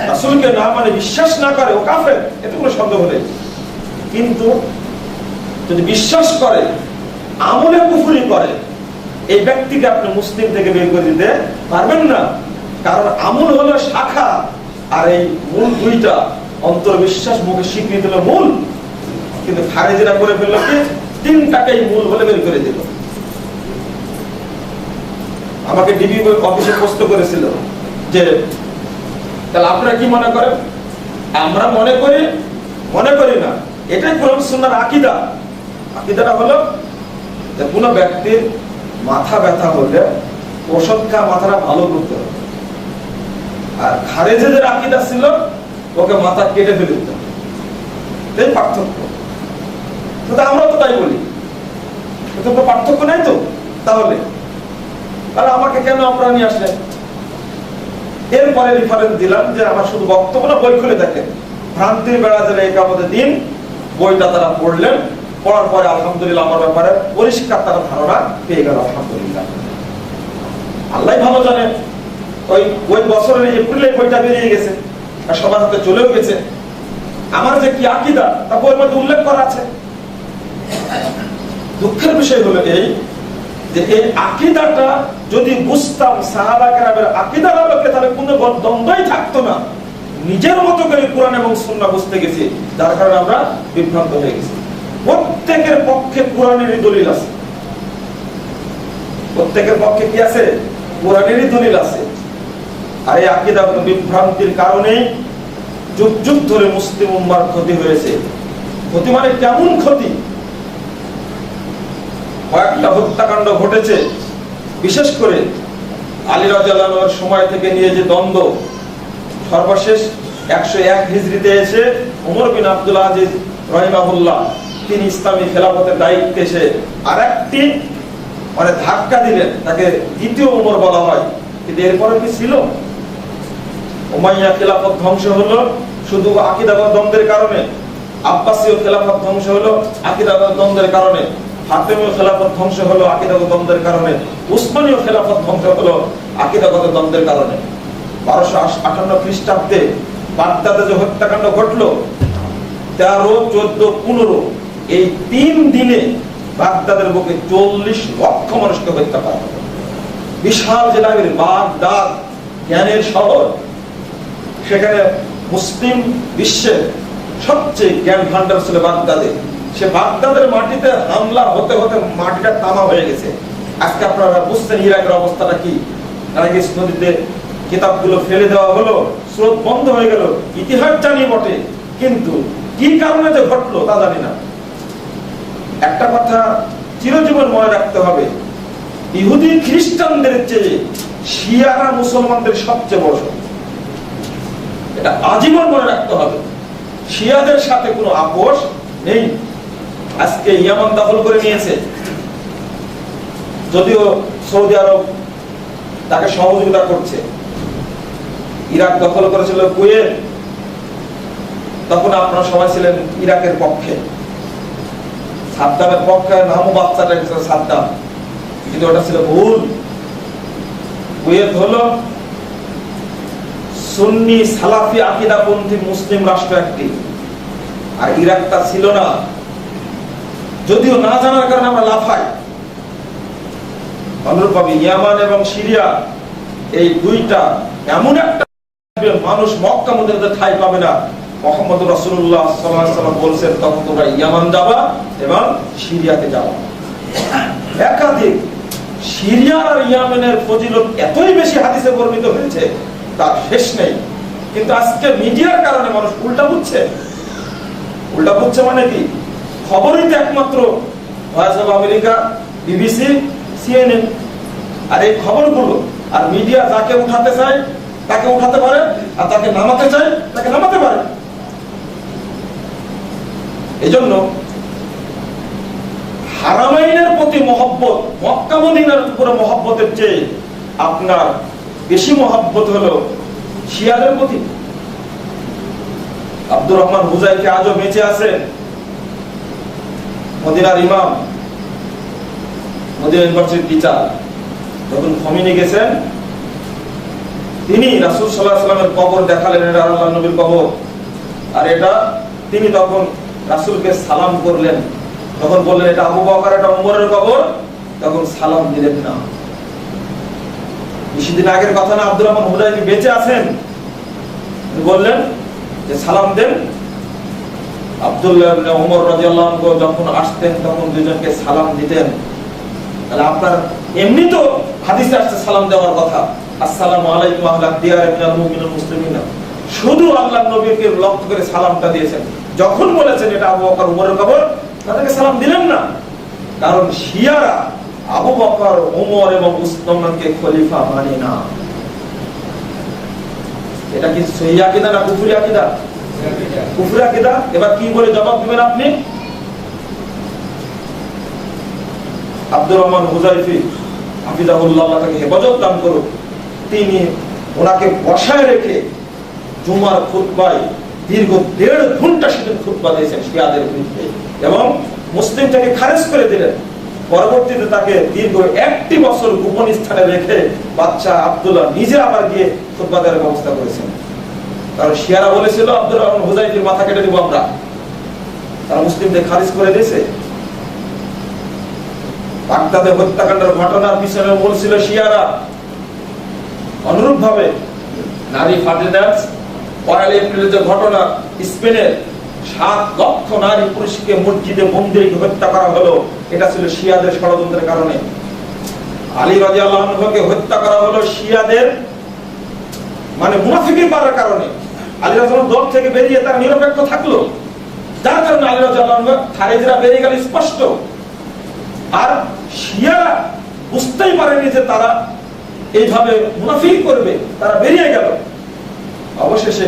রাসূলকে না মানে, বিশ্বাস না করে, ও কাফের, এতে কোনো সন্দেহ নেই। কিন্তু যদি বিশ্বাস করে, আমলে কুফরি করে, এই ব্যক্তিকে আপনি মুসলিম থেকে বের করে দিতে পারবেন না। কারণ আমল হলো শাখা, আর এই মূল দুইটা, অন্তর বিশ্বাস, মুখে স্বীকৃতি হলো মূল। কিন্তু খারিজরা করে ফেললো কি, তিনটাকেই মূল বলে বের করে দিল। আমাকে ডিবি অফিসে প্রশ্ন করেছিল যে তাহলে আপনারা কি মনে করেন? আমরা মনে করি না, এটাই কোরআন সুন্নাহর আকীদা। আকীদাটা হলো যে কোন ব্যক্তির মাথা ব্যথা হলে ওষুধ খাওয়া মাথাটা ভালো করতে হবে, আর খারেজিদের আকীদা ছিল ওকে মাথা কেটে ফেলে দিতে হবে। এই পার্থক্য। আমরা তো তাই বলি, পার্থক্য নাই তো। তাহলে আমাকে কেন আপনারা নিয়ে আসলেন? এরপরে রেফারেন্স দিলাম যে আমার শুধু বক্তব্য না, বই খুলে দেখেন, ভ্রান্তির বেড়া জেলে একামতের দিন, বইটা তারা পড়লেন। পড়ার পরে আলহামদুলিল্লাহ আমার ব্যাপারে পরিষ্কার তারা ধারণা পেয়ে গেল। আলহামদুলিল্লাহ, আল্লাহ ভালো জানেন। ওই বছরের এপ্রিলে বইটা বেরিয়ে গেছে আর সবার হাতে চলেও গেছে। আমার যে কি আকীদা তা বইয়ের মধ্যে উল্লেখ করা আছে। দুঃখের বিষয় হলো এই যে এই আকীদাটা যদি বুঝতাম সাহাবা কেরামের আকীদার আলোকে, তাহলে কোনো দ্বন্দ্বই থাকতো না। নিজের মতো করে কোরআন এবং সুন্নাহ বুঝতে গেছি, যার কারণে আমরা বিভ্রান্ত হয়ে গেছি। প্রত্যেকের পক্ষে কোরআনেরই দলিল আছে, প্রত্যেকের পক্ষে কি আছে? কোরআনেরই দলিল আছে। আর এই আকীদা বিভ্রান্তির কারণে যুগ যুগ ধরে মুসলিম উম্মার ক্ষতি হয়েছে। ক্ষতি মানে কেমন ক্ষতি? কয়েকটা হত্যাকাণ্ড ঘটেছে, বিশেষ করে আলী রাদিয়াল্লাহু আনহুর সময় থেকে নিয়ে যে দ্বন্দ্ব, সর্বশেষ 101 হিজরিতে এসে ওমর বিন আব্দুল আজিজ রাহিমাহুল্লাহ তিনি ইসলামী খেলাফতের দায়িত্বে এসে আরেকটি মানে ধাক্কা দিলেন, তাকে দ্বিতীয় ওমর বলা হয়। কিন্তু এরপরে কি ছিল? উমাইয়া খেলাফত ধ্বংস হলো শুধু আকীদাগত দ্বন্দ্বের কারণে, আব্বাসীয় খেলাফত ধ্বংস হলো আকীদাগত দ্বন্দ্বের কারণে, ফাতেমীয় খেলাফত ধ্বংস হলো আকীদাগত দ্বন্দ্বের কারণে, উসমানীয় খেলাফত ধ্বংস হলো আকীদাগত দ্বন্দ্বের কারণে। 1258 খ্রিস্টাব্দে বাগদাদে যে হত্যাকাণ্ড ঘটলো, 13, 14, 15, এই 3 দিনে বাগদাদের বুকে 40 লক্ষ মানুষকে হত্যা করা হলো। বিশাল জেলার বাগদাদ, জ্ঞানের শহর, সেখানে মুসলিম বিশ্বের সবচেয়ে জ্ঞান ভান্ডার ছিল বাগদাদে। সে বাগদাদের মাটিতে হামলা হতে হতে মাটিটা তামা হয়ে গেছে। আজকে আপনারা বুঝছেন ইরাকের অবস্থাটা কি। নারাগিস নদীতে কিতাবগুলো ফেলে দেওয়া হলো, স্রোত বন্ধ হয়ে গেল। ইতিহাস জানি বটে, কিন্তু কি কারণে যে ঘটলো তা জানি না। একটা কথা চিরজীবন মনে রাখতে হবে, ইহুদি খ্রিস্টানদের চেয়ে শিয়ারা মুসলমানদের সবচেয়ে বড় শত্রু। এটা আজীবন মনে রাখতে হবে। শিয়াদের সাথে কোনো আপোষ নেই। আজকে ইয়ামান দখল করে নিয়েছে, যদিও সৌদি আরব তাকে সহযোগিতা করছে। ইরাক দখল করেছিল কুয়েত, তখন আপনারা সবাই ছিলেন ইরাকের পক্ষে, সাদ্দামের পক্ষে। নামও বাচ্চাটা সাদ্দাম, কিন্তু ওটা ছিল ভুল। কুয়েত হলো সুন্নি সালাফি আকীদাপন্থী মুসলিম রাষ্ট্র একটি। আর ইরাকটা ছিল না, যদিও না জানার কারণে আমরা লাফাই। অনুরূপভাবে ইয়ামান এবং সিরিয়া, এই দুইটা এমন একটা মানুষ মক্কা মদিনাতে ঠাঁই পাবে না। মুহাম্মদ রাসূলুল্লাহ সাল্লাল্লাহু আলাইহি ওয়াসাল্লাম বলেছেন, তখন তোমরা ইয়ামান যাবা এবং সিরিয়াতে যাবা। একাধিক সিরিয়া আর ইয়ামেনের ফজিলত এতই বেশি হাদিসে বর্ণিত হয়েছে তার শেষ নেই। কিন্তু আজকে মিডিয়ার কারণে মানুষ উল্টা বুঝছে। উল্টা বুঝছে মানে কি? খবরই তো একমাত্র voice of America, BBC, CNN. আর এই খবরগুলো আর মিডিয়া যাকে উঠাতে চায় তাকে উঠাতে পারে, আর তাকে নামাতে চায় তাকে নামাতে পারে। এজন্য হারামাইনের প্রতি মহব্বত, মক্কা মদিনার উপরে মহব্বতের চেয়ে আপনার বেশি মহব্বত হলো শিয়াদের প্রতি। আব্দুর রহমান হুজাইফি আজও বেঁচে আছেন, মদিনার ইমাম, মদিনা ইউনিভার্সিটির টিচার। যখন খমিনি গেছেন, তিনি রাসূল সাল্লাল্লাহু আলাইহি ওয়াসাল্লামের কবর দেখালেন, এটা আল্লাহর নবীর কবর। আর এটা তিনি তখন রাসূলকে সালাম করলেন। তখন বললেন, এটা আবু বকর, এটা ওমরের কবর। তখন সালাম দিলেন না। বেশিদিন আগের কথা না, আব্দুর রহমান হুজাইফি বেঁচে আছেন, বললেন যে সালাম দেন। আব্দুল্লাহ ইবনে ওমর রাদিয়াল্লাহু আনহু যখন আসতেন তখন দুইজনকে সালাম দিতেন। তাহলে আপনার এমনি তো হাদিসে আসছে সালাম দেওয়ার কথা, আসসালামু আলাইকুম আহলা দিয়ার মিনাল মুমিনিন মুসলিমিন। শুধু আল্লাহর নবীকে লক্ষ্য করে সালামটা দিয়েছেন। যখন বলেছেন এটা আবু বকর ওমরের কবর, তাদেরকে সালাম দিলেন না। কারণ শিয়ারা আবু বকর, ওমর এবং উসমানকে খলিফা মানে না। এটা কি সহিহ আকীদা না কুফরি আকীদা? কুফরি আকীদা। এবার কি বলে জবাব দিবেন আপনি? আব্দুর রহমান হুজাইফি হাফিজাহুল্লাহ, তাকে হেফাজত দান করুক, তিনি ওনাকে বসায় রেখে জুমার খুতবায় দীর্ঘ 1.5 ঘন্টা সেদিন খুতবা দিয়েছেন শিয়াদের বিরুদ্ধে, এবং মুসলিম থেকে খারেজ করে দিলেন। পরবর্তীতে তাকে দীর্ঘ 1 বছর গোপন স্থানে রেখে বাচ্চা আব্দুল্লাহ নিজে আবার গিয়ে খুতবা দেওয়ার ব্যবস্থা করেছেন। কারণ শিয়ারা বলেছিল আব্দুর রহমান হুজাইফির মাথা কেটে দিব আমরা। তারা মুসলিমদের খারিজ করে দিয়েছে। বাগদাদে হত্যাকাণ্ডের ঘটনার পিছনে বলছিল শিয়ারা। অনুরূপ ভাবে নারী ফার্টিলাইজ পয়লা এপ্রিলের যে ঘটনা, স্পেনের 7 লক্ষ নারী পুরুষকে মসজিদে বন্দী রেখে হত্যা করা হলো, এটা ছিল শিয়াদের ষড়যন্ত্রের কারণে। আলী রাদিয়াল্লাহু আনহুকে হত্যা করা হলো শিয়াদের মানে মুনাফিকি করার কারণে। আলী রাদিয়াল্লাহু দল থেকে বেরিয়ে তার নিরপেক্ষ থাকলো, যার কারণে আলী রাদিয়াল্লাহু আনহু খারিজরা বেরিয়ে গেল স্পষ্ট। আর শিয়ারা বুঝতেই পারেনি যে তারা এইভাবে মুনাফিক করবে, তারা বেরিয়ে গেল। অবশেষে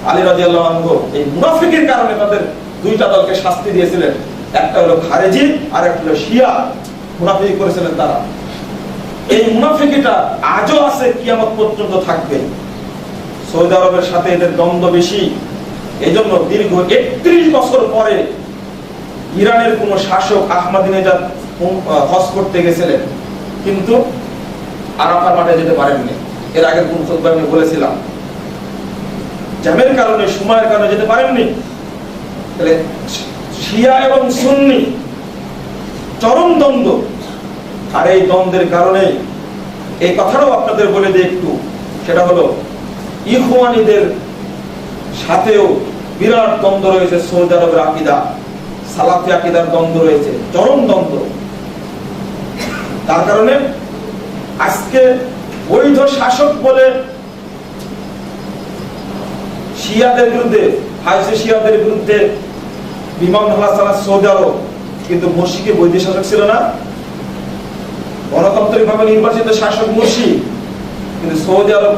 আলী রাদিয়াল্লাহু আনহু এই মুনাফিকের কারণে তাদের দুইটা দলকে শাস্তি দিয়েছিলেন। একটা হলো খারেজি আর একটা হলো শিয়া। মুনাফিক করেছিলেন তারা। এই মুনাফিকিটা আজও আছে, কিয়ামত পর্যন্ত থাকবে। সৌদি আরবের সাথে এদের দ্বন্দ্ব বেশি। এজন্য দীর্ঘ 31 বছর পরে ইরানের কোন শাসক আহমদিনেজাদ হজ করতে গেছিলেন, কিন্তু আরাফার মাঠে যেতে পারেননি। এর আগের কোন খুতবায় আমি বলেছিলাম, জ্যামের কারণে, সময়ের কারণে যেতে পারেননি। তাহলে শিয়া এবং সুন্নি চরম দ্বন্দ্ব। আর এই দ্বন্দ্বের কারণে এই কথাটাও আপনাদের বলে দিই একটু, সেটা হলো ইখওয়ানীদের সাথেও বিরাট দ্বন্দ্ব রয়েছে। সৌদি আরবের আকীদা, সালাফি আকীদার দ্বন্দ্ব রয়েছে, চরম দ্বন্দ্ব। তার কারণে আজকে বৈধ শাসক বলে শিয়াদের বিরুদ্ধে, হাইসে শিয়াদের বিরুদ্ধে বিমান হামলা চালাচ্ছে সৌদি আরব, কিন্তু মুরসিকে বৈধ শাসক ছিল না। গণতান্ত্রিক ভাবে নির্বাচিত শাসক মুরসি, কিন্তু সৌদি আরব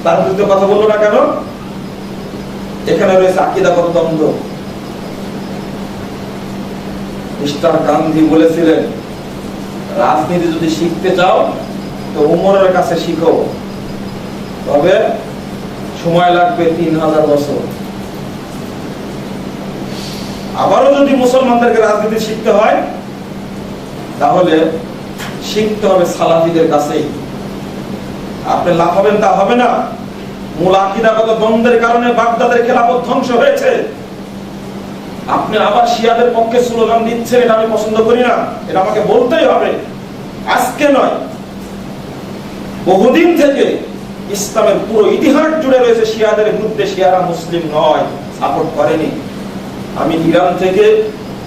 তার বিরুদ্ধে কথা বললো না কেন? এখানে রয়েছে আকীদাগত দ্বন্দ্ব। মিস্টার গান্ধী বলেছিলেন, রাজনীতি যদি শিখতে চাও তো উমরের কাছে শিখো, তবে সময় লাগবে 3000 বছর। আবারও যদি মুসলমানদেরকে রাজনীতি শিখতে হয়, তাহলে শিখতে হবে সালাফিদের কাছেই। আপনি লাফাবেন তা হবে না। মূল আকীদাগত দ্বন্দ্বের কারণে বাগদাদের খেলাফত ধ্বংস হয়েছে। আপনি আবার শিয়াদের পক্ষে স্লোগান দিচ্ছেন, এটা আমি পছন্দ করি না, এটা আমাকে বলতেই হবে। আজকে নয়, বহুদিন থেকে ইসলামের পুরো ইতিহাস জুড়ে রয়েছে শিয়াদের বিরুদ্ধে। শিয়ারা মুসলিম নয়, সাপোর্ট করেনি। আমি ইরান থেকে,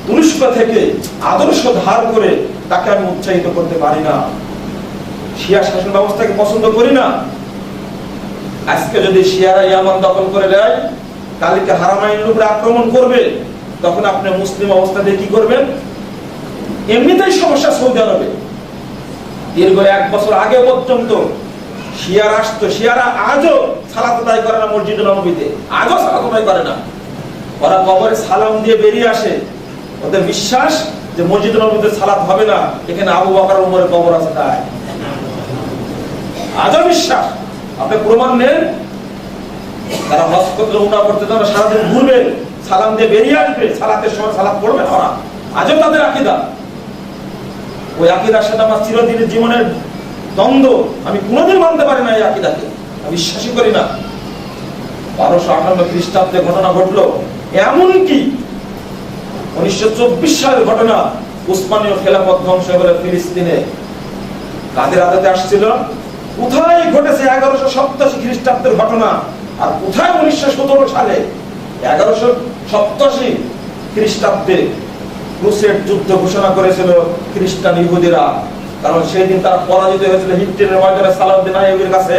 তুরস্ক থেকে আদর্শ ধার করে তাকে আমি উৎসাহিত করতে পারি না। শিয়া শাসন ব্যবস্থাকে পছন্দ করি না। আজকে যদি শিয়ারা ইয়ামান দখল করে দেয়, কালকে হারামাইনের উপরে আক্রমণ করবে, তখন আপনি মুসলিম অবস্থা দিয়ে কি করবেন? এমনিতেই সমস্যা সৌদি আরবে। দীর্ঘ 1 বছর আগে পর্যন্ত শিয়ারা আসতো, শিয়ারা আজও সালাত আদায় করে না মসজিদে নববীতে, আজও সালাত আদায় করে না। ওরা কবরে সালাম দিয়ে বেরিয়ে আসে, ওদের বিশ্বাস যে মসজিদে নববীতে সালাত হবে না, এখানে আবু বকর ওমরের কবর আছে, তাই আজও বিশ্বাস। আপনি প্রমাণ নেন। তারা হজ করতে, উমরা করতে, তারা সারাদিন ঘুরবে, সালাম দিয়ে বেরিয়ে আসবে, সালাতের সময় সালাত পড়বে না। ওরা আজও তাদের আকীদা। ওই আকীদার সাথে আমার চিরদিনের জীবনের দ্বন্দ্ব। আমি কোনোদিন মানতে পারি না এই আকীদাকে, আমি বিশ্বাসই করি না। 1258 খ্রিস্টাব্দে ঘটনা ঘটলো, এমনকি 1924 সালের ঘটনা, উসমানীয় খেলাফত ধ্বংস হয়ে গেল ফিলিস্তিনে। কাদের আদাতে আসছিল? কোথায় ঘটেছে 1187 খ্রিস্টাব্দের ঘটনা, আর কোথায় 1917 সালে 1187 খ্রিস্টাব্দে ক্রুসেড যুদ্ধ ঘোষণা করেছিল খ্রিস্টান ইহুদিরা। কারণ সেই দিন তারা পরাজিত হয়েছিল হিট্টিনের ময়দানে সালাউদ্দিন আইয়ুবীর কাছে।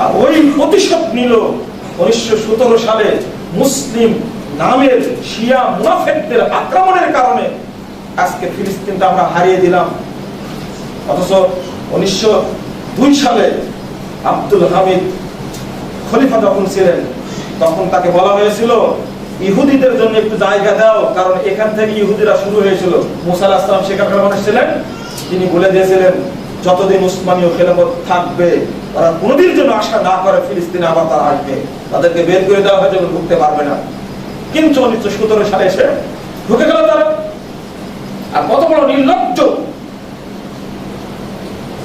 আর ওই প্রতিশোধ নিল 1917 সালে মুসলিম নামের শিয়া মুনাফিকদের আক্রমণের কারণে। আজকে ফিলিস্তিনটা আমরা হারিয়ে দিলাম। অথচ 1902 সালে আব্দুল হামিদ খলিফা যখন ছিলেন, তখন তাকে বলা হয়েছিল ইহুদিদের জন্য একটু জায়গা দাও, কারণ এখান থেকে ইহুদিরা শুরু হয়েছিল। মুসা আলাইহিস সালাম সেখানকার মানুষ ছিলেন, তিনি বলে দিয়েছিলেন যতদিন উসমানীয় খেলাফত থাকবে, তারা কোনোদিন যেন আশা না করে ফিলিস্তিনে আবার তারা আসবে, তাদেরকে বের করে দেওয়া হয়েছে, ঢুকতে পারবে না। কিন্তু 1917 সালে এসে ঢুকে গেল তারা। আর কত বড় নির্লজ্জ!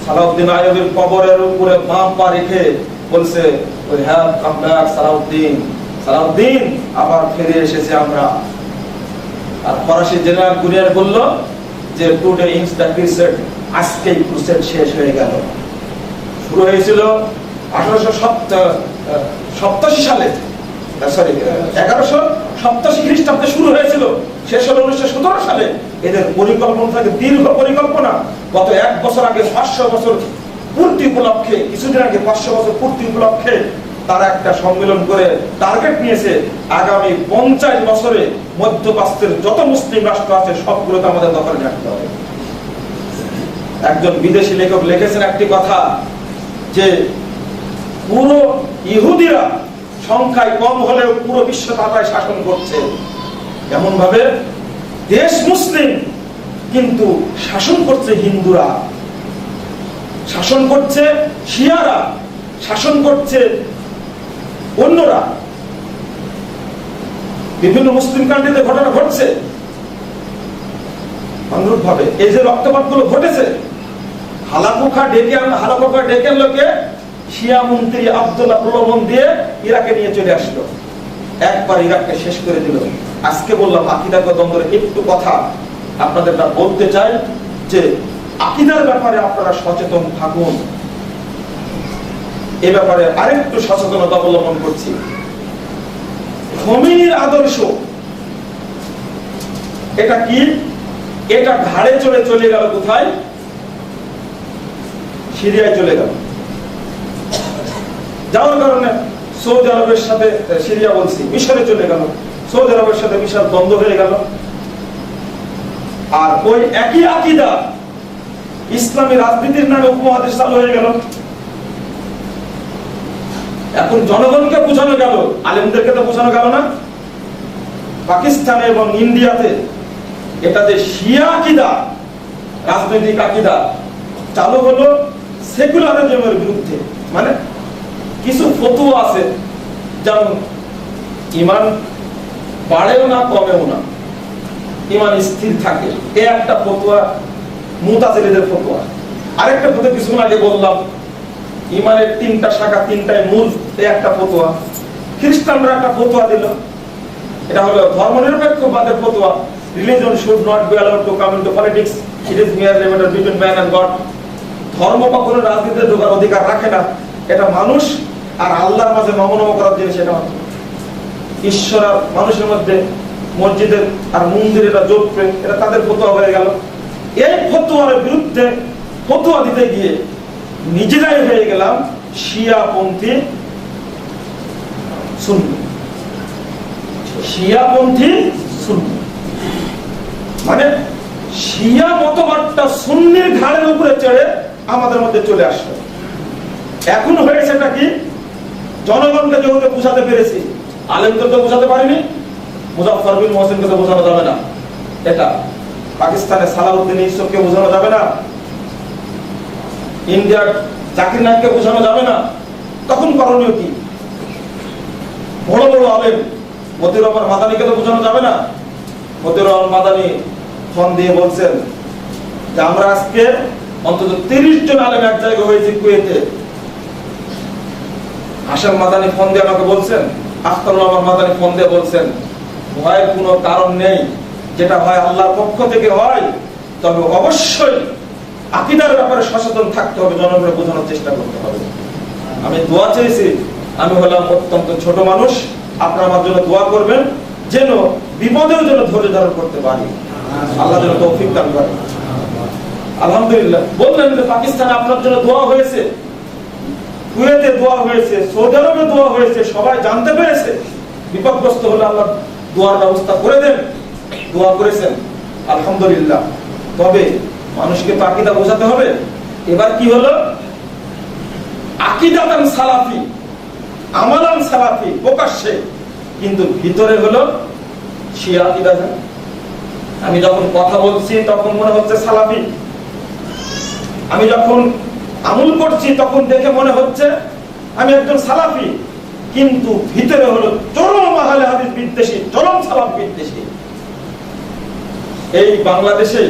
সালাউদ্দিন আইয়ুবীর কবরের উপরে বাম পা রেখে বলছে, we have come back Salauddin, Salauddin আবার ফিরে এসেছে আমরা। আর ফরাসি জেনারেল গুরিয়ার বলল যে টুডে ইনস দ্য ক্রুসেড, আজকেই ক্রুসেড শেষ হয়ে গেল। শুরু হয়েছিল 1887 সালে, সরি 1187 খ্রিস্টাব্দে শুরু হয়েছিল, শেষ হলো 1917 সালে। এদের পরিকল্পনা থাকে দীর্ঘ পরিকল্পনা। গত 1 বছর আগে 500 বছর পূর্তি উপলক্ষে, কিছুদিন আগে 500 বছর পূর্তি উপলক্ষে তারা একটা সম্মেলন করে টার্গেট নিয়েছে, আগামী 50 বছরে মধ্যপ্রাচ্যের যত মুসলিম রাষ্ট্র আছে সবগুলোতে আমাদের দখলে রাখতে হবে। একজন বিদেশি লেখক লিখেছেন একটি কথা, যে পুরো ইহুদিরা সংখ্যায় কম হলেও পুরো বিশ্ব তারাই শাসন করছে। এমন ভাবে দেশ মুসলিম, কিন্তু শাসন করছে হিন্দুরা, শাসন করছে শিয়ারা, শাসন করছে অন্যরা। বিভিন্ন মুসলিম কান্ট্রিতে ঘটনা ঘটছে অনুরূপ ভাবে। এই যে রক্তপাত গুলো ঘটেছে, হালাকুখা ডেকেন লোকে শিয়া মন্ত্রী আব্দুল্লাহ প্রলোভন দিয়ে ইরাকে নিয়ে চলে আসলো, একবার ইরাককে শেষ করে দিল। আজকে বললাম আকীদাগত দ্বন্দ্বের একটু কথা আপনাদের বলতে চাই, যে আকীদার ব্যাপারে আপনারা সচেতন থাকুন। এ ব্যাপারে আরেকটু সচেতনতা অবলম্বন করছি। খোমেনির আদর্শ এটা কি? এটা ঘাড়ে চলে গেল কোথায়? সিরিয়ায় চলে গেল। যাওয়ার কারণে সৌদি আরবের সাথে, সিরিয়া বলছি, মিশরে চলে গেল। সৌদি আরবের সাথে মিশর দ্বন্দ্ব হয়ে গেল। আর ওই একই আকীদা ইসলামী রাজনীতির নামে উপমহাদেশ চালু হয়ে গেল। এখন জনগণকে বোঝানো গেল, আলেমদেরকে তো বোঝানো গেল না। পাকিস্তানে এবং ইন্ডিয়াতে এটা যে শিয়া আকীদা, রাজনৈতিক আকীদা চালু হলো সেকুলারিজমের বিরুদ্ধে। মানে কিছু ফতোয়া আছে, যেমন ঈমান বাড়েও না কমেও না, ঈমান স্থির থাকে, এই একটা ফতোয়া মুতাজিলীদের ফতোয়া। আরেকটা ফতোয়া কিছুক্ষণ আগে বললাম, ঈমানের 3টা শাখা, 3টাই মূল, এই একটা ফতোয়া। খ্রিস্টানরা একটা ফতোয়া দিল, এটা হলো ধর্মনিরপেক্ষবাদের ফতোয়া। Religion should not be allowed to come into politics, it is merely matter between man and God. ধর্ম কখনো রাজনীতিতে ঢোকার অধিকার রাখে না, এটা মানুষ আর আল্লাহর মাঝে নমনম করার জিনিস। এটা ঈশ্বর আর মানুষের মধ্যে মসজিদের আর মন্দিরের যোগ প্রেম, এটা তাদের ফতোয়া হয়ে গেল। এই ফতোয়ার বিরুদ্ধে ফতোয়া দিতে গিয়ে নিজেরাই হয়ে গেলাম শিয়াপন্থী সুন্নি। শিয়াপন্থী সুন্নি মানে শিয়া মতবাদটা সুন্নির ঘাড়ের উপরে চড়ে আমাদের মধ্যে চলে আসলো। এখন হয়েছেটা কি, জনগণকে যেহেতু বোঝাতে পেরেছি, আলেমদের তো বোঝাতে পারিনি, মুজাফফর বিন মুহসিনকে তো বোঝানো যাবে না, এটা পাকিস্তানের সালাউদ্দিন ইউসুফকে বোঝানো যাবে না, ইন্ডিয়ার জাকির নায়েককে বোঝানো যাবে না। তখন করণীয় কি? বড় বড় আলেম মতিউর রহমান মাদানীকে তো বোঝানো যাবে না। মতিউর রহমান মাদানী ফোন দিয়ে বলছেন যে আমরা আজকে অন্তত 30 জন আলেম এক জায়গায় হয়েছি কুয়েতে। হাশেম মাদানী ফোন দিয়ে আমাকে বলছেন, আখতারুল রহমান মাদানী ফোন দিয়ে বলছেন ভয়ের কোনো কারণ নেই, যেটা হয় আল্লাহর পক্ষ থেকে হয়, তবে অবশ্যই আকীদার ব্যাপারে সচেতন থাকতে হবে, জনগণকে বোঝানোর চেষ্টা করতে হবে। আমি দোয়া চেয়েছি, আমি হলাম অত্যন্ত ছোট মানুষ, আপনারা আমার জন্য দোয়া করবেন যেন বিপদেও যেন ধৈর্য ধারণ করতে পারি, আল্লাহ যেন তৌফিক দান করেন। আলহামদুলিল্লাহ। বললেন যে পাকিস্তানে আপনার জন্য দোয়া হয়েছে, কুয়েতে দোয়া হয়েছে, সৌদি আরবে দোয়া হয়েছে, সবাই জানতে পেরেছে, বিপদগ্রস্ত হলে আল্লাহ দোয়ার ব্যবস্থা করে দেন, দোয়া করেছেন, আলহামদুলিল্লাহ। তবে মানুষকে তো আকীদা বোঝাতে হবে। এবার কি হলো, আকীদাতান সালাফি, আমালান সালাফি প্রকাশ্যে, কিন্তু ভিতরে হলো শিয়া আকীদা। আমি যখন কথা বলছি তখন মনে হচ্ছে সালাফি, আমি যখন আমল করছি তখন দেখে মনে হচ্ছে আমি একজন সালাফি, কিন্তু ভিতরে হলো চরম আহলে হাদিস বিদ্বেষী, চরম সালাফ বিদ্বেষী। এই বাংলাদেশে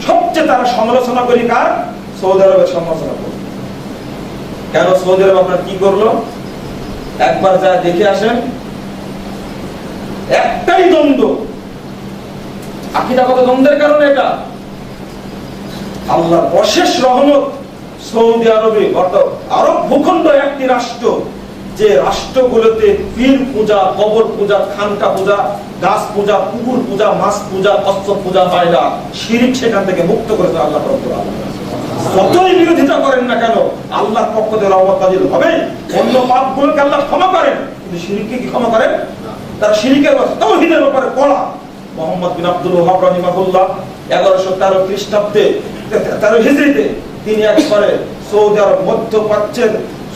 সবচেয়ে তারা সমালোচনা করি কার? সৌদি আরবের সমালোচনা করি। কেন? সৌদি আরব আপনার কি করলো? একবার যা দেখে আসেন, একটাই দ্বন্দ্ব। আকীদাগত দ্বন্দ্বের কারণে এটা আল্লাহর অশেষ রহমত। সৌদি আরবে আরব ভূখণ্ড একটি রাষ্ট্র, যে রাষ্ট্রগুলোতে পীর পূজা, কবর পূজা, খানকা পূজা, গাছ পূজা, পুকুর পূজা, মাছ পূজা, কচ্ছপ পূজা হয় না, শিরক সেখান থেকে মুক্ত করেছে আল্লাহ রব্বুল আলামিন। যতই বিরোধিতা করেন না কেন, আল্লাহর পক্ষ থেকে রহমত নাযিল হবে। অন্য পাপগুলোকে আল্লাহ ক্ষমা করেন, কিন্তু শিরককে কি ক্ষমা করেন? তারা শিরকের তাওহীদের ব্যাপারে কড়া। মুহাম্মদ বিন আব্দুল ওয়াহাব রাহিমাহুল্লাহ 1113 খ্রিস্টাব্দে 13 হিজরিতে তিনি একবারে সৌদি আরব, মধ্যপ্রাচ্যের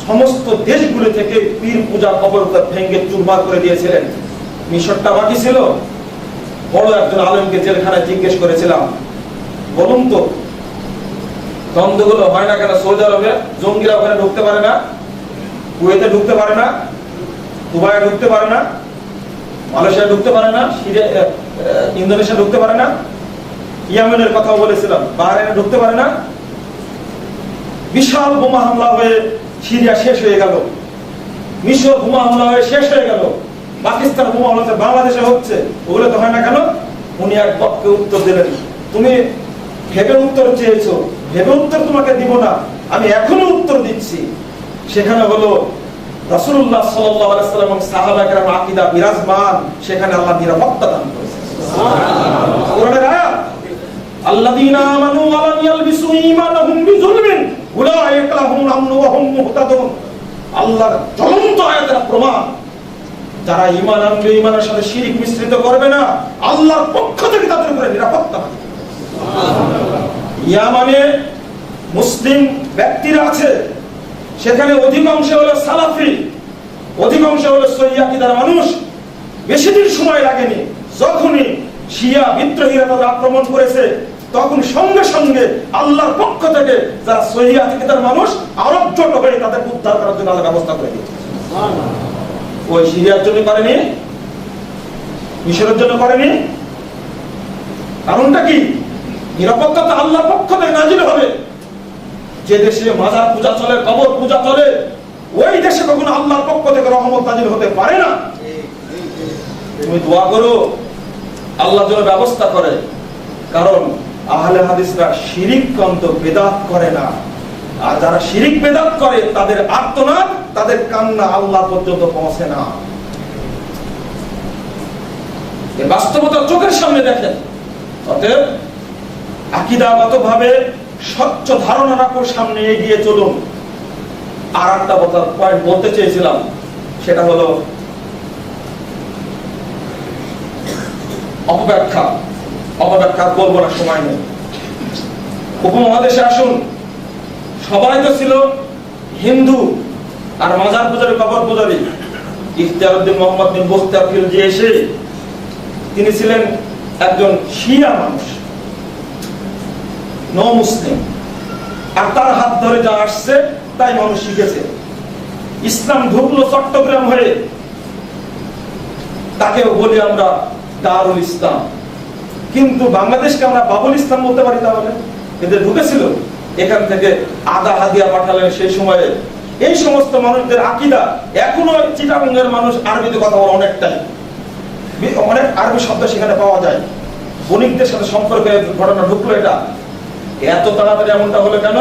সমস্ত দেশগুলো থেকে পীর পূজা, কবর ভেঙে চুরমার করে দিয়েছিলেন। মিশরটা বাকি ছিল। বড় একজন আলেমকে জেলখানায় জিজ্ঞেস করেছিলাম, বলুন তো দ্বন্দ্বগুলো হয় না কেন সৌদি আরবে? জঙ্গিরা ওখানে ঢুকতে পারে না, কুয়েতে ঢুকতে পারে না, দুবাইয়ে ঢুকতে পারে না, মালয়েশিয়া ঢুকতে পারে না, ইন্দোনেশিয়া ঢুকতে পারে না, ইয়েমেনের কথা বলেছিলাম, বাহরাইনে ঢুকতে পারে না। বিশাল বোমা হামলা হয়ে সিরিয়া শেষ হয়ে গেল, মিশর বোমা হামলা হয়ে শেষ হয়ে গেল, পাকিস্তান বোমা হামলা বাংলাদেশে হচ্ছে, ওগুলো তো হয় না কেন? উনি এক বাক্যে উত্তর দিলেন, তুমি ভেবে উত্তর চেয়েছো, ভেবে উত্তর তোমাকে দিব না, আমি এখনো উত্তর দিচ্ছি। সেখানে হলো রাসূলুল্লাহ সাল্লাল্লাহু আলাইহি ওয়াসাল্লাম এবং সাহাবায়ে কেরাম আকীদা বিরাজমান, সেখানে আল্লাহ নিরাপত্তা দান করেছেন। সুবহানাল্লাহ। কোরআনের আয়াত, আল্লাযীনা আমানু ওয়া লাম ইয়ালবিসু ঈমানাহুম বিযুলমিন উলাইকা লাহুমুল আমনু ওয়া হুম মুহতাদুন। আল্লাহর জ্বলন্ত আয়াতের প্রমাণ, যারা ঈমান আনবে, ঈমানের সাথে শিরক মিশ্রিত করবে না, আল্লাহর পক্ষ থেকে তাদের উপরে নিরাপত্তা। সুবহানাল্লাহ। ইয়ামানে মুসলিম ব্যক্তিরা আছে, সেখানে অধিকাংশ হলো সালাফি, অধিকাংশ হলো সহিহ আকীদার মানুষ। বেশি দিন সময় লাগেনি, যখনই শিয়া বিদ্রোহীরা তাদের আক্রমণ করেছে, তখন সঙ্গে সঙ্গে আল্লাহর পক্ষ থেকে যারা সহিহ আকীদার মানুষ আরব জোট হয়ে তাদের উদ্ধার করার জন্য আল্লাহ ব্যবস্থা করে দিয়েছে। ওই সিরিয়ার জন্য করেনি, মিশরের জন্য করেনি। কারণটা কি? নিরাপত্তা তো আল্লাহর পক্ষ থেকে নাযিল হবে। যে দেশে মাজার পূজা চলে, কবর পূজা চলে, ওই দেশে কখনো আল্লাহর পক্ষ থেকে রহমত নাযিল হতে পারে না। তুমি দোয়া করো আল্লাহ যেন ব্যবস্থা করে, কারণ আহলে হাদিসরা শিরিক কন্ত বেদাত করে না, আর যারা শিরিক বেদাত করে তাদের আর্তনাদ, তাদের কান্না আল্লাহ পর্যন্ত পৌঁছে না। এই বাস্তবতা চোখের সামনে দেখেন। অতএব আকীদাগতভাবে স্বচ্ছ ধারণা রাখো, সামনে এগিয়ে চলুন। আর একটা পয়েন্ট বলতে চেয়েছিলাম, সেটা হলো অপব্যাখ্যা করবো না, সময় নেই। উপমহাদেশে আসুন, সবাই তো ছিল হিন্দু আর মাজার পূজারী, কবর পূজারী। ইখতিয়ারউদ্দিন মোহাম্মদ বিন বখতিয়ার খিলজি এসে তিনি ছিলেন একজন শিয়া মানুষ, নো মুসলিম, আর তার হাত ধরে যা আসছে তাই মানুষ শিখেছে। ইসলাম ঢুকলো চট্টগ্রাম হয়ে, তাকেও বলি আমরা দারুল ইসলাম, কিন্তু বাংলাদেশকে আমরা বাবুল ইসলাম বলতে পারি। তাহলে এদের ঢুকেছিল, এখান থেকে আদা হাদিয়া পাঠালেন। সেই সময়ে এই সমস্ত মানুষদের আকীদা এখনো, চিটাগংয়ের মানুষ আরবিতে কথা বলে অনেকটাই, অনেক আরবি শব্দ সেখানে পাওয়া যায়। বণিকদের সাথে সম্পর্কে ঘটনা ঢুকলো। এটা এত তাড়াতাড়ি এমনটা হলো কেন?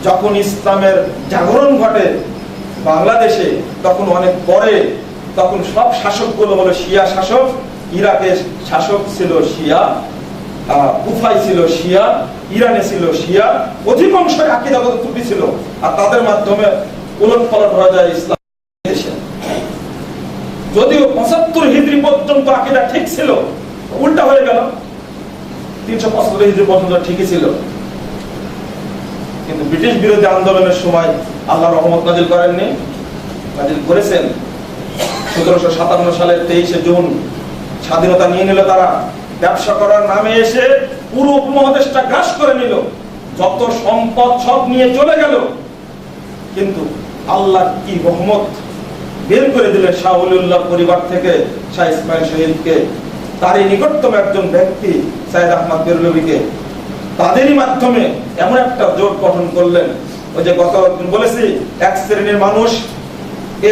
যখন ইসলামের জাগরণ ঘটে বাংলাদেশে, তখন অনেক পরে, তখন সব শাসকগুলো হলো শিয়া শাসক। ইরাকের শাসক ছিল শিয়া, কুফায় ছিল শিয়া, ইরানে ছিল শিয়া, অধিকাংশ আকীদাগত ত্রুটি ছিল, আর তাদের মাধ্যমে উলটপালট হয়ে যায় ইসলাম দেশে। যদিও 75 হিজরি পর্যন্ত আকীদা ঠিক ছিল, উল্টা হয়ে গেল। 375 হিজরি পর্যন্ত ঠিকই ছিল, কিন্তু ব্রিটিশ বিরোধী আন্দোলনের সময় আল্লাহ রহমত নাজিল করেননি, নাজিল করেছেন। 1757 সালের 23 জুন স্বাধীনতা নিয়ে নিল তারা। ব্যবসা করার নামে এসে পুরো উপমহাদেশটা গ্রাস করে নিল, যত সম্পদ সব নিয়ে চলে গেল। কিন্তু আল্লাহ কি রহমত, বের করে দিলেন শাহ ওলিউল্লাহ পরিবার থেকে শাহ ইসমাইল শহীদকে, তারই নিকটতম একজন ব্যক্তি সাইয়েদ আহমদ বেরলভীকে। তাদেরই মাধ্যমে এমন একটা জোট গঠন করলেন। ওই যে গতদিন বলেছি, এক শ্রেণীর মানুষ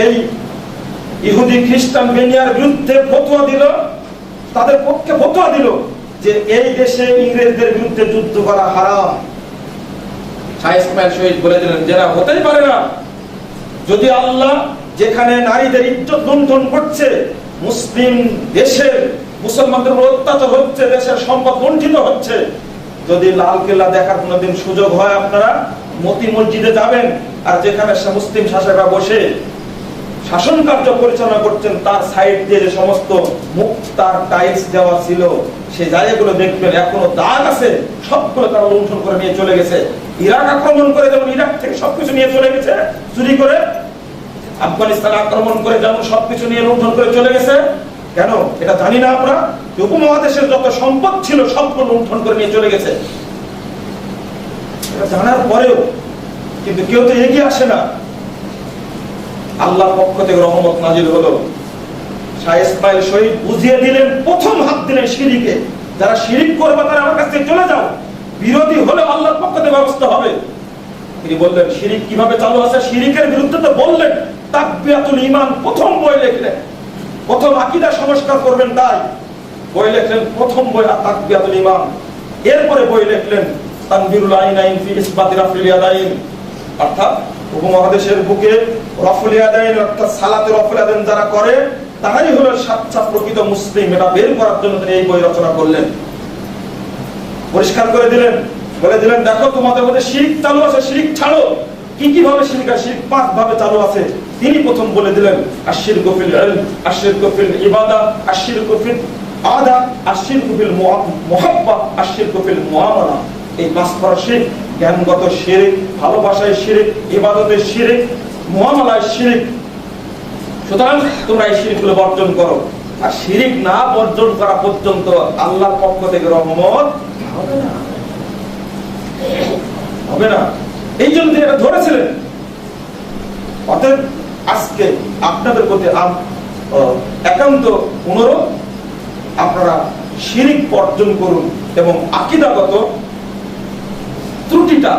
এই ইহুদি খ্রিস্টান বেনিয়ার বিরুদ্ধে ফতোয়া দিল, তাদের পক্ষে ফতোয়া দিল যে এই দেশে ইংরেজদের বিরুদ্ধে যুদ্ধ করা হারাম। শাহ ইসমাইল শহীদ বলে দিলেন যে না, হতেই পারে না। যদি আল্লাহ যেখানে নারীদের ইজ্জত লুণ্ঠন করছে, মুসলিম দেশের মুসলমানদের অত্যাচার হচ্ছে, দেশের সম্পদ লুণ্ঠিত হচ্ছে, যদি লাল কেল্লা দেখার কোনোদিন সুযোগ হয়, আপনারা মতি মসজিদে যাবেন, আর যেখানে মুসলিম শাসকরা বসে শাসন কার্য পরিচালনা করছেন, তার সাইড দিয়ে যে সমস্ত মুক্তার টাইলস দেওয়া ছিল, সেই জায়গাগুলো দেখবেন এখনো দাগ আছে। সবগুলো তারা লুণ্ঠন করে নিয়ে চলে গেছে। ইরাক আক্রমণ করে যেমন ইরাক থেকে সবকিছু নিয়ে চলে গেছে চুরি করে, আফগানিস্তান আক্রমণ করে যেমন সবকিছু নিয়ে লুণ্ঠন করে চলে গেছে। কেন এটা জানি না আমরা? উপমহাদেশের যত সম্পদ ছিল সবগুলো লুণ্ঠন করে নিয়ে চলে গেছে। এটা জানার পরেও কিন্তু কেউ তো এগিয়ে আসে না। আল্লাহর পক্ষ থেকে রহমত নাজিল হলো। শাহ ইসমাইল শহীদ বুঝিয়ে দিলেন, প্রথম হাত দিলেন শিরিকে। যারা শিরিক করবে তারা আমার কাছ থেকে চলে যাও, বিরোধী হলে আল্লাহর পক্ষ থেকে ব্যবস্থা হবে। তিনি বললেন শিরিক কিভাবে চালু আছে, শিরিকের বিরুদ্ধে তো বললেন। তাকবিয়াতুল ঈমান প্রথম বই লিখলেন, প্রথম আকীদা সংস্কার করবেন তাই বই লিখলেন, প্রথম বই তাকবিয়াতুল ঈমান। এরপরে বই লিখলেন তানবীরুল আইনাইন ফি ইসবাতি রাফিল ইয়াদাইন, অর্থাৎ উপমহাদেশের বুকে রাফুল ইয়াদাইন অর্থাৎ সালাতে রাফুল ইয়াদাইন যারা করে তারাই হলো সাচ্চা প্রকৃত মুসলিম। এটা বের করার জন্য তিনি এই বই রচনা করলেন। পরিষ্কার করে দিলেন, বলে দিলেন দেখো তোমাদের মধ্যে শিরক চালু আছে, শিরক ছাড়ো। কি কি ভাবে শিরক? শিরক 5 ভাবে চালু আছে। তিনি প্রথম বলে দিলেন আশিরকু ফিল ইলম, আশিরকু ফিল ইবাদা, আশিরকু ফিল আদা, আশিরকু ফিল মুহাব্বা, আশিরকু ফিল মুআমালা। এই 5 প্রকার শিরক, জ্ঞানগত শিরক, ভালোবাসায় শিরক, ইবাদতের শিরক, মুআমালায় শিরক। সুতরাং তোমরা এই শিরকগুলো বর্জন করো। আর শিরক না বর্জন করা পর্যন্ত আল্লাহর পক্ষ থেকে রহমত হবে না, হবে না। এই জন্য এটা ধরেছিলেন। অতএব আজকে আপনাদের প্রতি একান্ত অনুরোধ, আপনারা শিরক বর্জন করুন এবং আকীদাগত ত্রুটিটা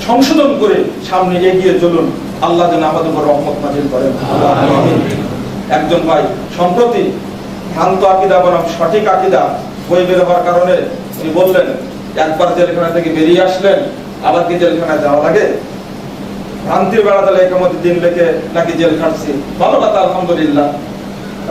সংশোধন করে সামনে এগিয়ে চলুন। আল্লাহ যেন আমাদের উপর রহমত নাজিল করেন। একজন ভাই সম্প্রতি ভ্রান্ত আকীদা বনাম সঠিক আকীদা বই বের হওয়ার কারণে উনি বললেন, একবার জেলখানা থেকে বেরিয়ে আসলেন, আবার কি জেলখানায় যাওয়া লাগে? ভ্রান্তির বেড়া তাহলে একামতের দিন লেখে নাকি জেল খাটছি, ভালো কথা, আলহামদুলিল্লাহ।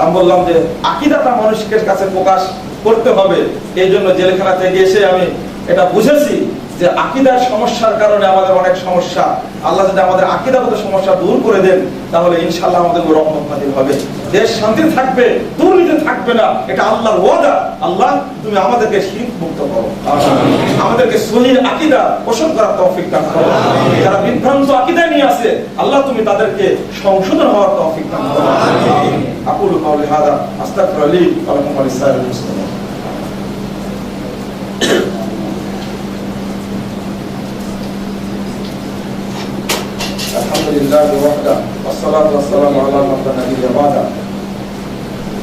আমি বললাম যে আকীদাটা মানুষের কাছে প্রকাশ করতে হবে, এই জন্য জেলখানা থেকে এসে আমি এটা বুঝেছি যে আকীদার সমস্যার কারণে আমাদের অনেক সমস্যা। আল্লাহ যদি আমাদের আকীদাগত সমস্যা দূর করে দেন, তাহলে ইনশাআল্লাহ আমাদের রহমত নাযিল হবে, দেশ শান্তি থাকবে, দুর্নীতি থাকবে না, এটা আল্লাহর ওয়াদা। আল্লাহ তুমি আমাদেরকে শিরক মুক্ত করো, আমাদেরকে সহিহ আকীদা পোষণ করার তৌফিক দান করো। যারা বিভ্রান্ত আকীদা নিয়ে আছে, আল্লাহ তুমি তাদেরকে সংশোধন হওয়ার তৌফিক দান করো। আকুলু কাওলি হাযা আস্তাগফিরু লি ওয়া লাকুম ওয়া লিসাইরিল মুসলিমিন। الحمدلله وحده والصلاة والسلام على من لا نبي بعده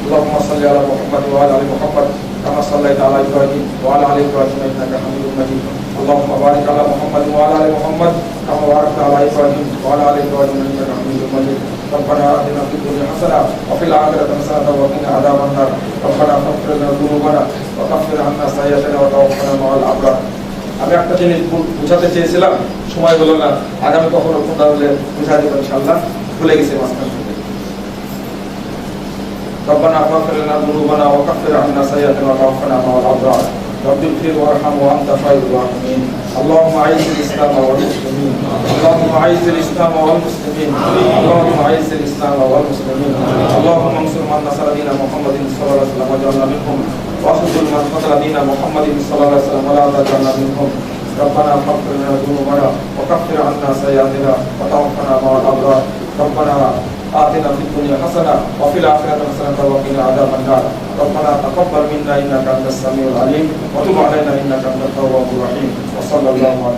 اللهم صل على محمد وعلى آل محمد كما صليت على إبراهيم وعلى آل إبراهيم إنك حميد مجيد اللهم بارك على محمد وعلى آل محمد كما باركت على إبراهيم وعلى آل إبراهيم إنك حميد مجيد ربنا آتنا في الدنيا حسنة وفي الآخرة حسنة وقنا عذاب النار ربنا اغفر لنا ذنوبنا وكفر عنا سيئاتنا وتوفنا مع الأبرار। আমি একটা জিনিস বুঝাতে চেয়েছিলাম, সময় হলো না, আগামী কখনো তাহলে বুঝা দেবো ইনশাআল্লাহ, ভুলে গেছি মাঝখান থেকে। ربنا اغفر لنا ذنوبنا وكفر عنا سيئاتنا وتوفنا مع الأبرار رب اغفر وارحم وأنت خير الراحمين اللهم أعز الإسلام والمسلمين اللهم أعز الإسلام والمسلمين اللهم أعز الإسلام والمسلمين اللهم انصر من نصر دين محمد صلى الله عليه وسلم واجعلنا منهم واخذل من قتل دين محمد صلى الله عليه وسلم ولا تجعلنا منهم ربنا اغفر لنا ذنوبنا وكفر عنا سيئاتنا وتوفنا مع الأبرار ربنا آتنا في الدنيا حسنة وفي الآخرة حسنة وقنا عذاب النار ربنا تقبل منا إنك أنت السميع العليم وتب علينا إنك أنت التواب الرحيم وصلى الله على